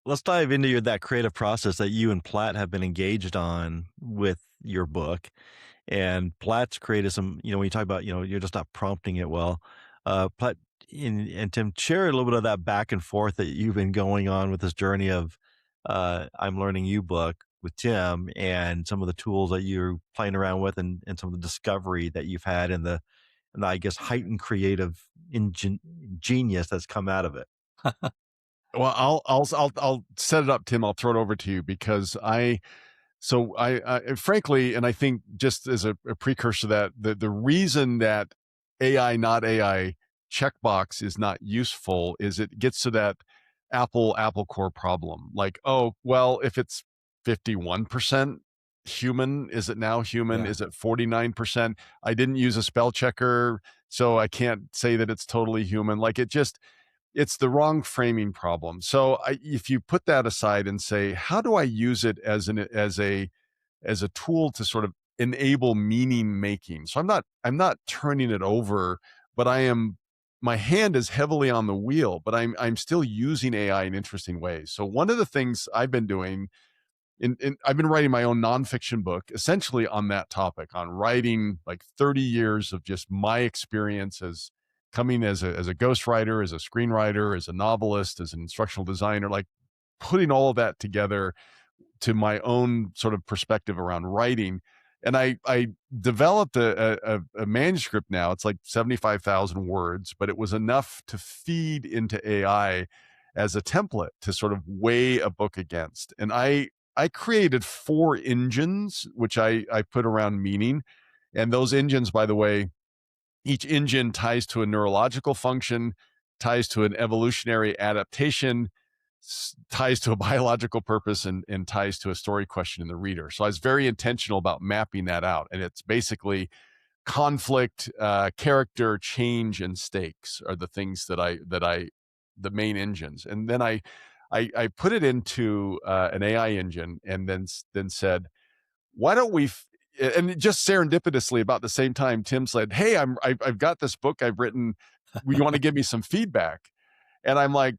let's dive into that creative process that you and Platt have been engaged on with your book. And Platt's created some, when you talk about, you're just not prompting it well. Platt and Tim, share a little bit of that back and forth that you've been going on with this journey of I'm Learning You book with Tim and some of the tools that you're playing around with and some of the discovery that you've had and I guess heightened creative genius that's come out of it. Well, I'll set it up, Tim. I'll throw it over to you because I frankly, and I think just as a precursor to that, the reason that AI, not AI checkbox is not useful is it gets to that Apple core problem. Like, oh, well, if it's 51% human, is it now human? Yeah. Is it 49%? I didn't use a spell checker, so I can't say that it's totally human. Like it's the wrong framing problem. So if you put that aside and say, how do I use it as a tool to sort of enable meaning making? So I'm not turning it over, but my hand is heavily on the wheel, but I'm still using AI in interesting ways. So one of the things I've been doing I've been writing my own nonfiction book essentially on that topic, on writing like 30 years of just my experience as coming as a ghostwriter, as a screenwriter, as a novelist, as an instructional designer, like putting all of that together to my own sort of perspective around writing. And I developed a manuscript now. It's like 75,000 words, but it was enough to feed into AI as a template to sort of weigh a book against. And I created 4 engines, which I put around meaning. And those engines, by the way, each engine ties to a neurological function, ties to an evolutionary adaptation, ties to a biological purpose, and ties to a story question in the reader. So I was very intentional about mapping that out. And it's basically conflict, character, change, and stakes are the things the main engines. And then I put it into an AI engine and then said, why don't we and just serendipitously about the same time, Tim said, hey, I've got this book I've written. You want to give me some feedback? And I'm like,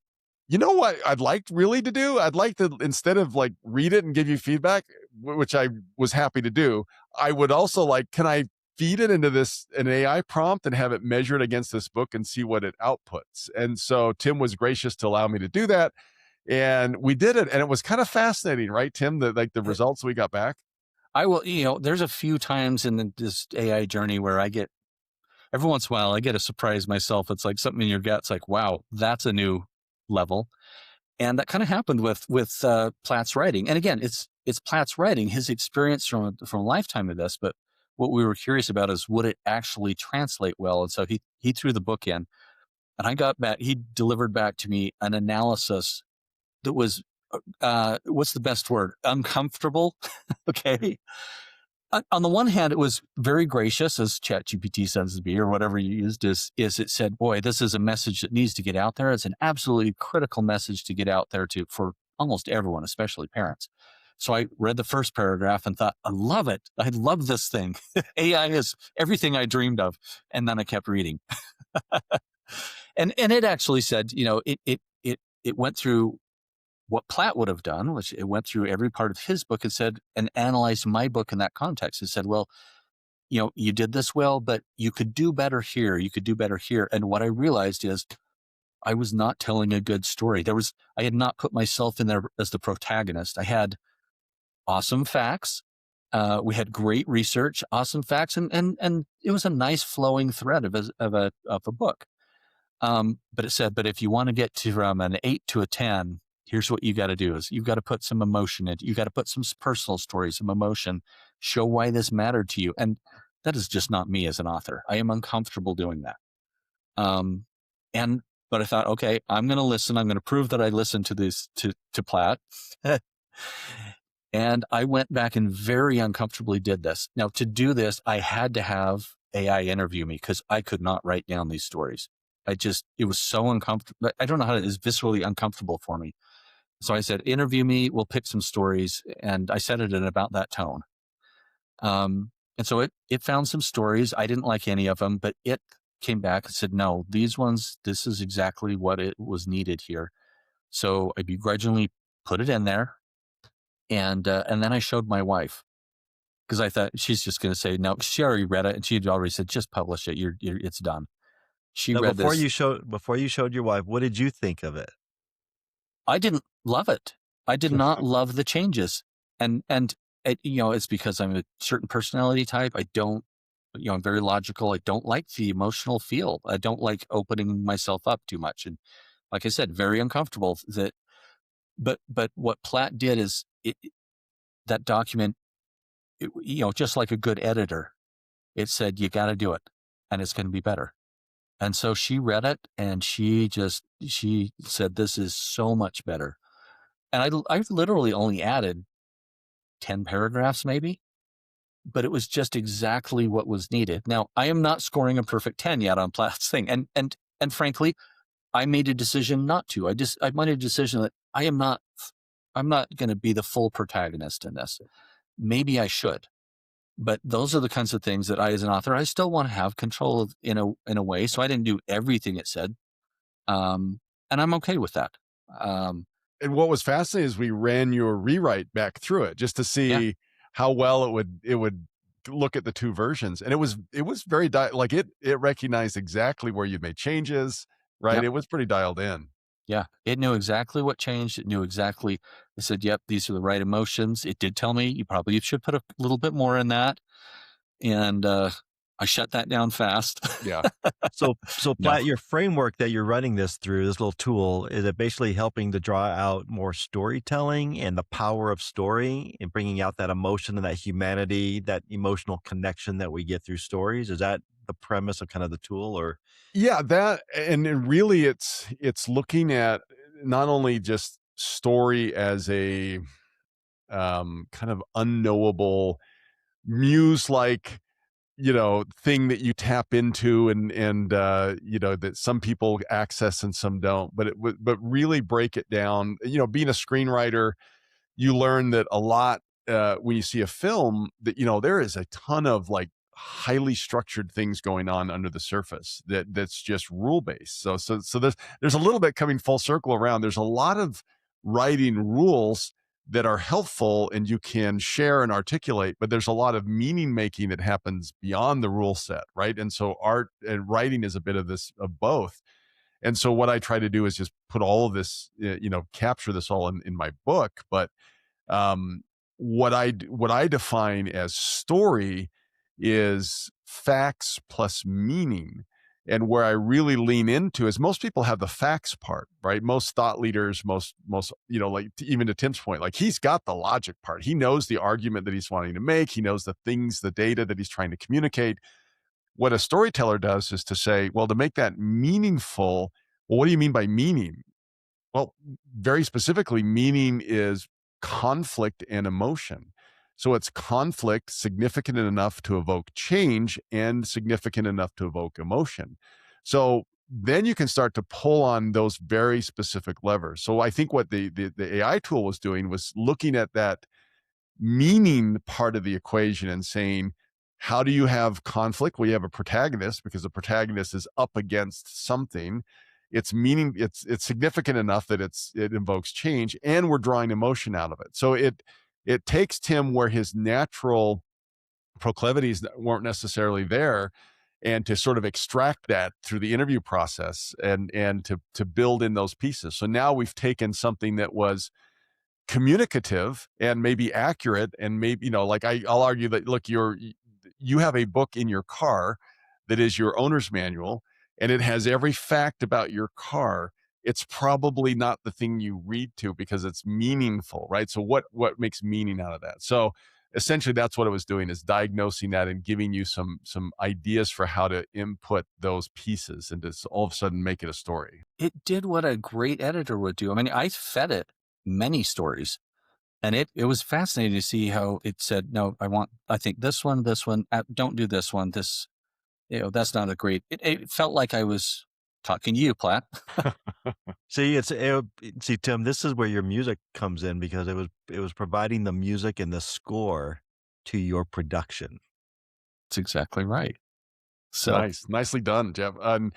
you know what I'd like really to do? I'd like to, instead of like read it and give you feedback, which I was happy to do, I would also like, can I feed it into an AI prompt and have it measure it against this book and see what it outputs? And so Tim was gracious to allow me to do that. And we did it. And it was kind of fascinating, right, Tim? The results we got back. I will, there's a few times in this AI journey where every once in a while, I get a surprise myself. It's like something in your gut's like, wow, that's a new level. And that kind of happened with Platt's writing. And again, it's Platt's writing, his experience from a lifetime of this. But what we were curious about is, would it actually translate well? And so he threw the book in, and I got back. He delivered back to me an analysis that was, what's the best word? Uncomfortable. Okay. On the one hand, it was very gracious, as ChatGPT says to be, or whatever you used, is it said, boy, this is a message that needs to get out there. It's an absolutely critical message to get out there for almost everyone, especially parents. So I read the first paragraph and thought, I love it. I love this thing. AI is everything I dreamed of. And then I kept reading. and it actually said, it went through what Platt would have done, which it went through every part of his book and said, and analyzed my book in that context and said, well, you did this well, but you could do better here. You could do better here. And what I realized is I was not telling a good story. I had not put myself in there as the protagonist. I had awesome facts. We had great research, awesome facts, and it was a nice flowing thread of a book. But it said, but if you want to get from an 8 to a 10, here's what you got to do: is you've got to put some emotion in it. You got to put some personal stories, some emotion, show why this mattered to you. And that is just not me as an author. I am uncomfortable doing that. But I thought, okay, I'm going to listen. I'm going to prove that I listened to this, to Platt. And I went back and very uncomfortably did this. Now, to do this, I had to have AI interview me because I could not write down these stories. It was so uncomfortable. I don't know how it is viscerally uncomfortable for me. So I said, interview me, we'll pick some stories. And I said it in about that tone. And so it found some stories. I didn't like any of them, but it came back and said, no, these ones, this is exactly what it was needed here. So I begrudgingly put it in there. And then I showed my wife, because I thought she's just going to say, no, she already read it. And she had already said, just publish it. It's done. She Now, read before this. before you showed your wife, what did you think of it? I didn't love it. I did not love the changes. And it's because I'm a certain personality type. I don't, I'm very logical. I don't like the emotional feel. I don't like opening myself up too much. And like I said, very uncomfortable but what Platt did is that document, just like a good editor, it said, you got to do it and it's going to be better. And so she read it and she said, this is so much better. And I literally only added 10 paragraphs maybe, but it was just exactly what was needed. Now, I am not scoring a perfect 10 yet on Platt's thing. And frankly, I made a decision not to. I made a decision that I'm not going to be the full protagonist in this. Maybe I should. But those are the kinds of things that I, as an author, I still want to have control of in a way. So I didn't do everything it said. And I'm okay with that. And what was fascinating is we ran your rewrite back through it just to see how well it would look at the two versions. And it was very it recognized exactly where you made changes, right? Yep. It was pretty dialed in. Yeah. It knew exactly what changed. It knew exactly. It said, yep, these are the right emotions. It did tell me you probably should put a little bit more in that. And I shut that down fast. Yeah. So No. Platt, your framework that you're running this through, this little tool, is it basically helping to draw out more storytelling and the power of story and bringing out that emotion and that humanity, that emotional connection that we get through stories? Is that the premise of kind of the tool, or? Yeah, that, and really it's looking at not only just story as a kind of unknowable muse-like, thing that you tap into and that some people access and some don't, but really break it down. Being a screenwriter, you learn that a lot when you see a film that, there is a ton of like highly structured things going on under the surface that's just rule based. So there's a little bit coming full circle around. There's a lot of writing rules that are helpful and you can share and articulate, but there's a lot of meaning making that happens beyond the rule set, right? And so art and writing is a bit of this of both. And so what I try to do is just put all of this, capture this all in my book. But um, what I define as story is facts plus meaning. And where I really lean into is most people have the facts part, right? Most thought leaders, most like even to Tim's point, like he's got the logic part. He knows the argument that he's wanting to make. He knows the things, the data that he's trying to communicate. What a storyteller does is to say, well, to make that meaningful, well, what do you mean by meaning? Well, very specifically, meaning is conflict and emotion. So it's conflict significant enough to evoke change and significant enough to evoke emotion. So then you can start to pull on those very specific levers. So I think what the AI tool was doing was looking at that meaning part of the equation and saying, how do you have conflict? Well, you have a protagonist because the protagonist is up against something. It's significant enough that it invokes change, and we're drawing emotion out of it. So it takes Tim where his natural proclivities weren't necessarily there, and to sort of extract that through the interview process and to build in those pieces. So now we've taken something that was communicative and maybe accurate, and maybe like I'll argue that, look, you have a book in your car that is your owner's manual, and it has every fact about your car. It's probably not the thing you read to because it's meaningful, right? So what makes meaning out of that? So essentially that's what it was doing, is diagnosing that and giving you some ideas for how to input those pieces and just all of a sudden make it a story. It did what a great editor would do. I mean, I fed it many stories, and it was fascinating to see how it said, no, I think this one, don't do this one. This, that's not a great, it felt like I was talking to you, Platt. See, see, Tim, this is where your music comes in, because it was providing the music and the score to your production. That's exactly right. So Nicely done, Jeff. And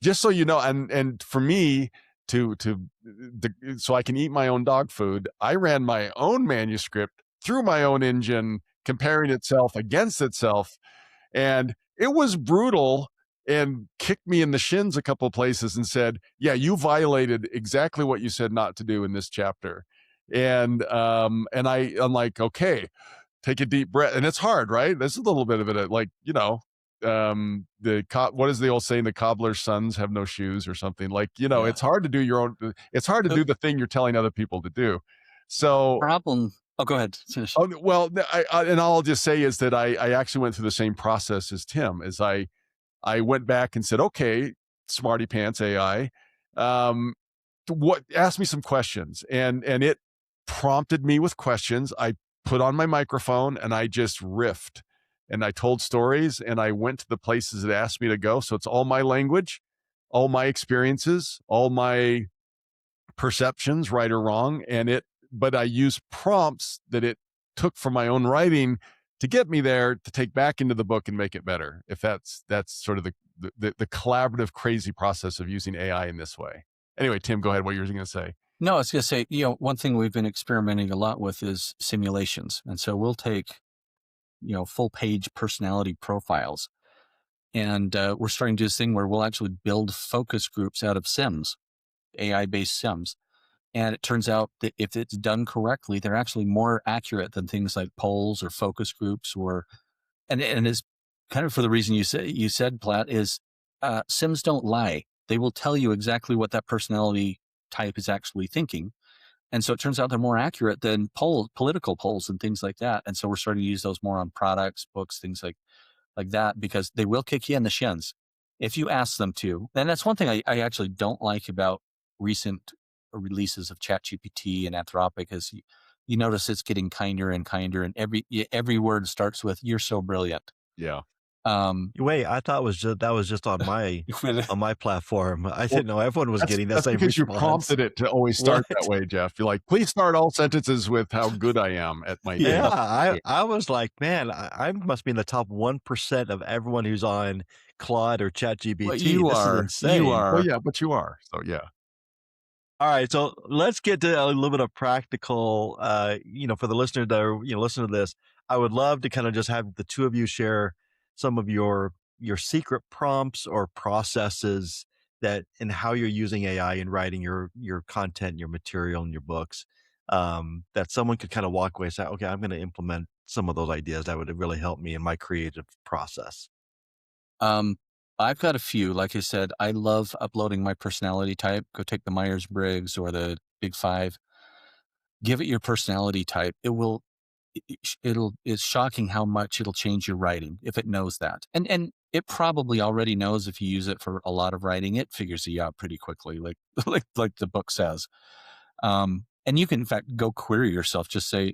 just so you know, and for me so I can eat my own dog food, I ran my own manuscript through my own engine, comparing itself against itself, and it was brutal and kicked me in the shins a couple of places and said, "Yeah, you violated exactly what you said not to do in this chapter." And I'm like, okay, take a deep breath. And it's hard, right? There's a little bit of it, like, what is the old saying? The cobbler's sons have no shoes, or something. Like, Yeah. it's hard to do it's hard to do the thing you're telling other people to do. So problem. Oh, go ahead. Finish. well, and all I'll just say is that I actually went through the same process as Tim. As I went back and said, okay, smarty pants AI, ask me some questions, and it prompted me with questions. I put on my microphone and I just riffed, and I told stories, and I went to the places it asked me to go. So it's all my language, all my experiences, all my perceptions, right or wrong, but I use prompts that it took from my own writing to get me there to take back into the book and make it better. If that's sort of the collaborative, crazy process of using AI in this way. Anyway, Tim, go ahead. What you were going to say? No, I was going to say, one thing we've been experimenting a lot with is simulations. And so we'll take, full page personality profiles. And we're starting to do this thing where we'll actually build focus groups out of Sims, AI-based Sims. And it turns out that if it's done correctly, they're actually more accurate than things like polls or focus groups, and it's kind of for the reason you said, Platt, is Sims don't lie. They will tell you exactly what that personality type is actually thinking. And so it turns out they're more accurate than political polls and things like that. And so we're starting to use those more on products, books, things like that, because they will kick you in the shins if you ask them to. And that's one thing I actually don't like about recent releases of ChatGPT and Anthropic is you notice it's getting kinder and kinder, and every word starts with "You're so brilliant." Yeah. Wait, I thought that was just on my platform. I didn't know everyone was getting that that's same because response. you prompted it to always start that way, Jeff. You're like, please start all sentences with how good I am at my Yeah, thing. I was like, man, I must be in the top 1% of everyone who's on Claude or ChatGPT. Well, you This is are. insane. You are. Well, yeah, but you are. So yeah. All right, so let's get to a little bit of practical, for the listeners that are, listening to this. I would love to kind of just have the two of you share some of your secret prompts or processes that and how you're using AI in writing your content, your material, and your books. That someone could kind of walk away and say, okay, I'm going to implement some of those ideas that would really help me in my creative process. Um, I've got a few. Like I said, I love uploading my personality type. Go take the Myers-Briggs or the Big Five. Give it your personality type. It's shocking how much it'll change your writing if it knows that. And it probably already knows if you use it for a lot of writing, it figures you out pretty quickly, like like the book says. And you can in fact go query yourself. Just say,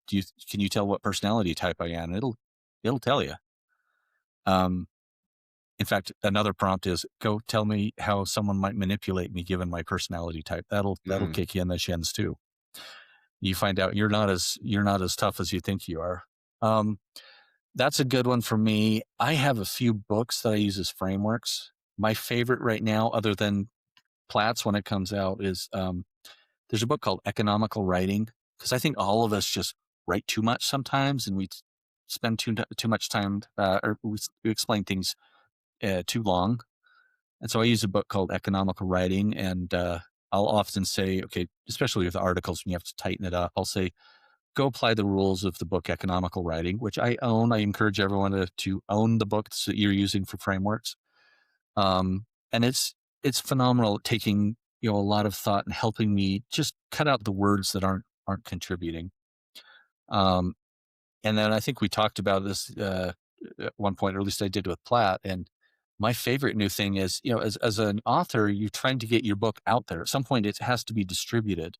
can you tell what personality type I am? It'll tell you. In fact, another prompt is go tell me how someone might manipulate me given my personality type. That'll Mm. kick you in the shins too. You find out you're not as tough as you think you are. Um, that's a good one for me. I have a few books that I use as frameworks. My favorite right now, other than Platt's when it comes out, is there's a book called Economical Writing, because I think all of us just write too much sometimes, and we spend too much time, or we explain things too long. And so I use a book called Economical Writing, and I'll often say, okay, especially with articles when you have to tighten it up, I'll say, go apply the rules of the book Economical Writing, which I own. I encourage everyone to own the books that you're using for frameworks. And it's phenomenal at taking a lot of thought and helping me just cut out the words that aren't contributing. Um, and then I think we talked about this at one point, or at least I did with Platt. And my favorite new thing is, as an author, you're trying to get your book out there. At some point, it has to be distributed.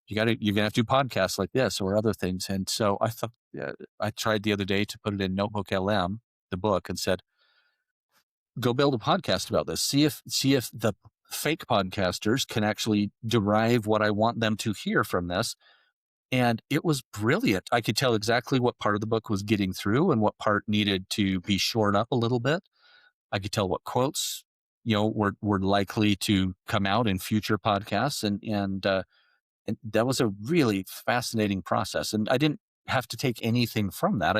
You're gonna have to do podcasts like this or other things. And so I thought, I tried the other day to put it in Notebook LM, the book, and said, go build a podcast about this. See if the fake podcasters can actually derive what I want them to hear from this. And it was brilliant. I could tell exactly what part of the book was getting through and what part needed to be shored up a little bit. I could tell what quotes, were likely to come out in future podcasts. And that was a really fascinating process. And I didn't have to take anything from that.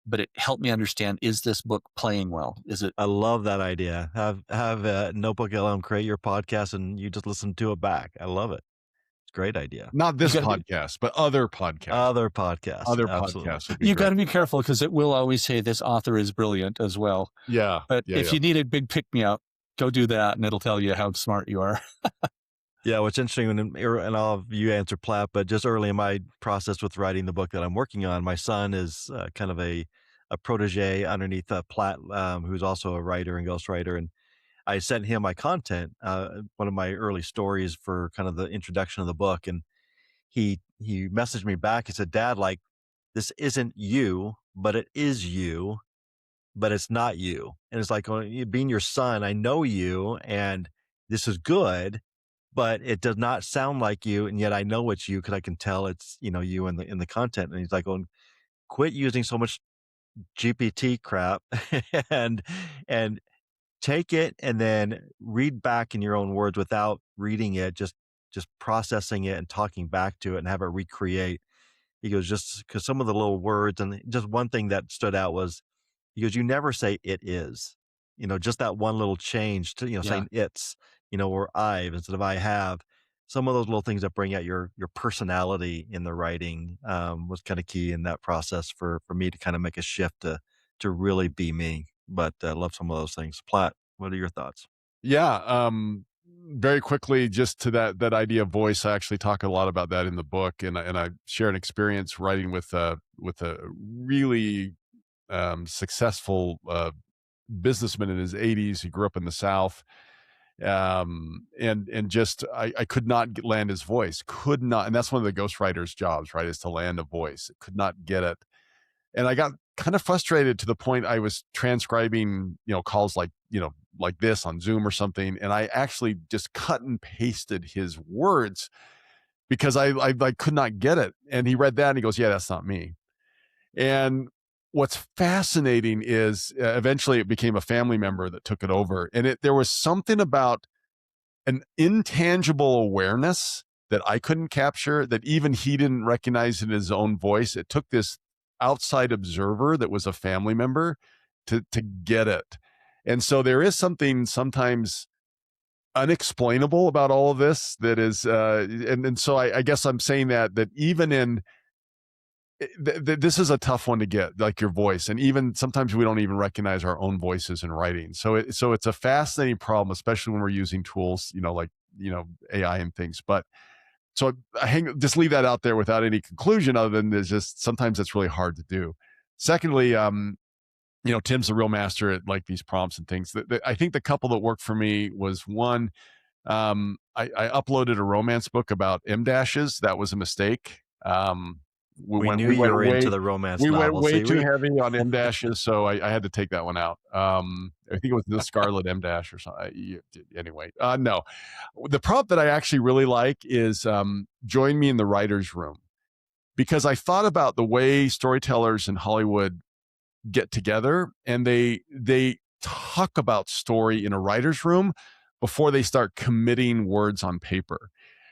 But it helped me understand, is this book playing well? Is it? I love that idea. Have Notebook LM create your podcast and you just listen to it back. I love it. It's a great idea. Not You this gotta, podcast, but other podcasts. Other podcasts. Other Absolutely. podcasts would be you great. got to be careful, because it will always say this author is brilliant as well. Yeah. But yeah, if you need a big pick me up, go do that, and it'll tell you how smart you are. Yeah, what's interesting, and I'll have you answer Platt, but just early in my process with writing the book that I'm working on, my son is kind of a protege underneath Platt, who's also a writer and ghostwriter. And I sent him my content, one of my early stories for kind of the introduction of the book. And he messaged me back. He said, Dad, like, this isn't you, but it is you, but it's not you. And it's like, being your son, I know you, and this is good, but it does not sound like you, and yet I know it's you because I can tell it's you in the content. And he's like, "Oh, quit using so much GPT crap, and and take it and then read back in your own words without reading it, just processing it and talking back to it and have it recreate." He goes, just because some of the little words, and just one thing that stood out was, he goes, you never say it is, just that one little change to, Yeah. saying it's, or I've instead of I have. Some of those little things that bring out your personality in the writing was kind of key in that process for me to kind of make a shift to really be me. But I love some of those things. Platt, what are your thoughts? Yeah. Very quickly, just to that idea of voice, I actually talk a lot about that in the book, and I share an experience writing with a really successful businessman in his 80s. He grew up in the South, and just I could not land his voice, could not, and that's one of the ghostwriter's jobs, right? Is to land a voice. Could not get it, and I got kind of frustrated to the point I was transcribing, calls like, like this on Zoom or something. And I actually just cut and pasted his words because I could not get it. And he read that and he goes, yeah, that's not me. And what's fascinating is eventually it became a family member that took it over. And there was something about an intangible awareness that I couldn't capture, that even he didn't recognize in his own voice. It took this outside observer that was a family member to get it. And so there is something sometimes unexplainable about all of this that is, and so I guess I'm saying that even in, this is a tough one to get, like your voice, and even sometimes we don't even recognize our own voices in writing. So it's a fascinating problem, especially when we're using tools, like AI and things. But so just leave that out there without any conclusion, other than there's just sometimes it's really hard to do. Secondly, Tim's a real master at like these prompts and things. I think the couple that worked for me was one. I uploaded a romance book about M dashes. That was a mistake. We knew you were into the romance we went novel. way too heavy on M dashes, so I had to take that one out. I think it was the Scarlet M dash or something. Anyway, no. The prompt that I actually really like is join me in the writer's room, because I thought about the way storytellers in Hollywood get together, and they talk about story in a writer's room before they start committing words on paper.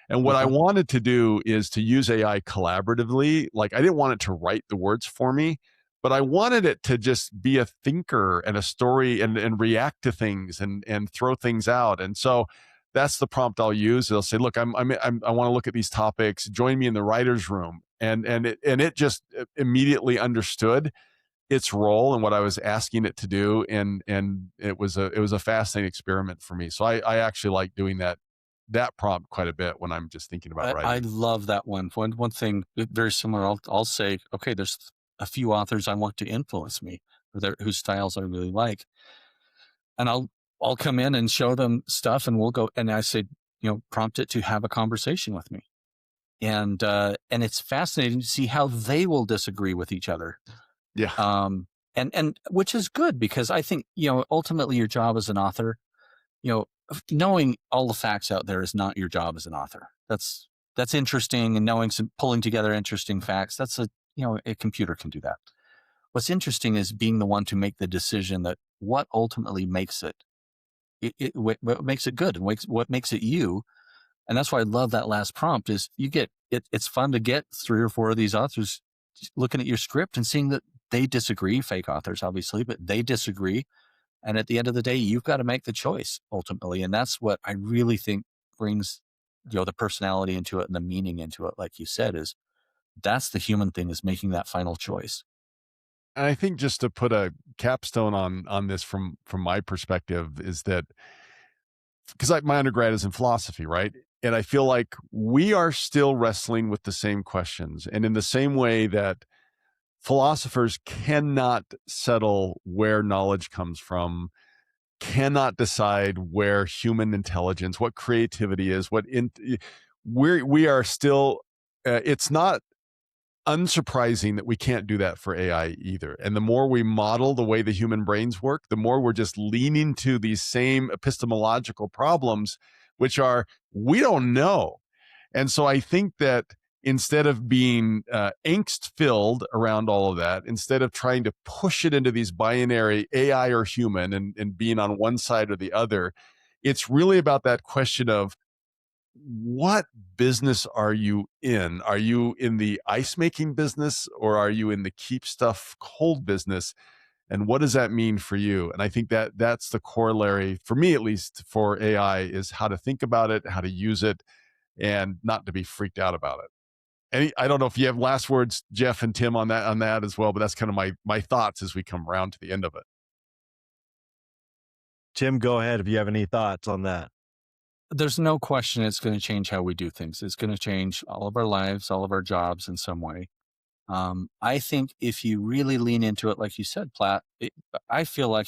And what I wanted to do is to use AI collaboratively. Like, I didn't want it to write the words for me, but I wanted it to just be a thinker and a story and react to things and throw things out. And so that's the prompt I'll use. It'll say, look, I want to look at these topics. Join me in the writer's room. And it just immediately understood its role and what I was asking it to do. And it was a fascinating experiment for me. So I actually like doing that prompt quite a bit when I'm just thinking about writing. I love that one. One thing very similar, I'll say, okay, there's a few authors I want to influence me, or whose styles I really like. And I'll come in and show them stuff, and we'll go, and I say, prompt it to have a conversation with me. And it's fascinating to see how they will disagree with each other. Yeah. And which is good, because I think, ultimately your job as an author, knowing all the facts out there is not your job as an author. That's interesting, and pulling together interesting facts, that's a computer can do that. What's interesting is being the one to make the decision that what ultimately makes it what makes it good, and what makes it you. And that's why I love that last prompt is you get it's fun to get 3 or 4 of these authors looking at your script and seeing that they disagree, fake authors, obviously, but they disagree. And at the end of the day, you've got to make the choice ultimately. And that's what I really think brings, the personality into it and the meaning into it. Like you said, is that's the human thing, is making that final choice. And I think just to put a capstone on this from my perspective is that, because my undergrad is in philosophy, right? And I feel like we are still wrestling with the same questions. And in the same way that philosophers cannot settle where knowledge comes from, cannot decide where human intelligence, what creativity is, we are still, it's not unsurprising that we can't do that for AI either. And the more we model the way the human brains work, the more we're just leaning to these same epistemological problems, which are, we don't know. And so I think that instead of being angst filled around all of that, instead of trying to push it into these binary AI or human and being on one side or the other, it's really about that question of, what business are you in? Are you in the ice making business, or are you in the keep stuff cold business? And what does that mean for you? And I think that that's the corollary, for me at least, for AI, is how to think about it, how to use it, and not to be freaked out about it. I don't know if you have last words, Jeff and Tim, on that as well, but that's kind of my thoughts as we come around to the end of it. Tim, go ahead if you have any thoughts on that. There's no question it's going to change how we do things. It's going to change all of our lives, all of our jobs in some way. I think if you really lean into it, like you said, Platt, I feel like,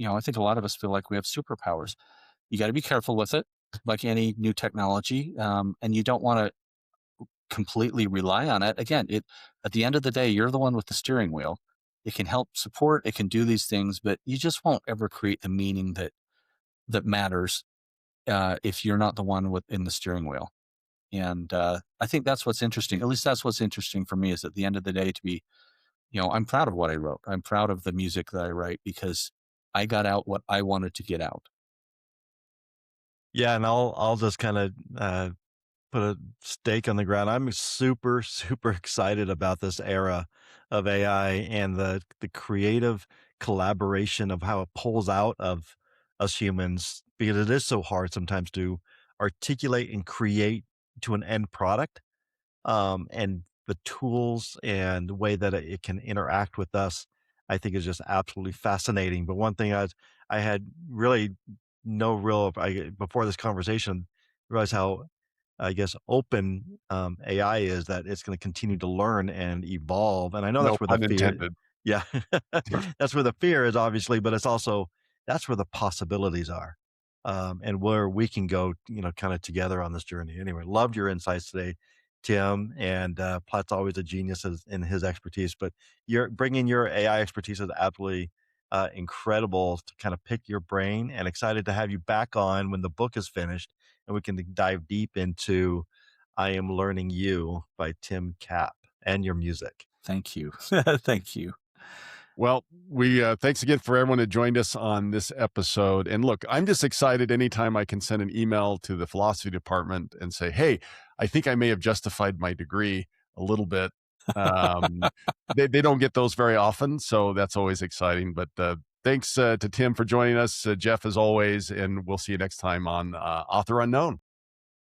I think a lot of us feel like we have superpowers. You got to be careful with it, like any new technology. And you don't want to completely rely on it. Again, at the end of the day, you're the one with the steering wheel. It can help support, it can do these things, but you just won't ever create the meaning that matters if you're not the one in the steering wheel. And I think that's what's interesting. At least that's what's interesting for me, is at the end of the day to be, I'm proud of what I wrote. I'm proud of the music that I write, because I got out what I wanted to get out. Yeah, and I'll just kind of put a stake on the ground. I'm super, super excited about this era of AI and the creative collaboration of how it pulls out of us humans, because it is so hard sometimes to articulate and create to an end product. And the tools and the way that it can interact with us, I think is just absolutely fascinating. But one thing I had really no real before this conversation realized how, I guess, open AI is, that it's going to continue to learn and evolve. And I know No that's where the pun fear, intended. yeah, that's where the fear is, obviously, but it's also that's where the possibilities are, and where we can go, kind of together on this journey. Anyway, loved your insights today, Tim, and Platt's always a genius in his expertise, but you're bringing your AI expertise is absolutely incredible to kind of pick your brain, and excited to have you back on when the book is finished and we can dive deep into I Am Learning You by Tim Kapp and your music. Thank you. Thank you. Well, we thanks again for everyone who joined us on this episode. And look, I'm just excited anytime I can send an email to the philosophy department and say, "Hey, I think I may have justified my degree a little bit." Um, they don't get those very often, so that's always exciting. But thanks to Tim for joining us, Jeff, as always, and we'll see you next time on Author Unknown.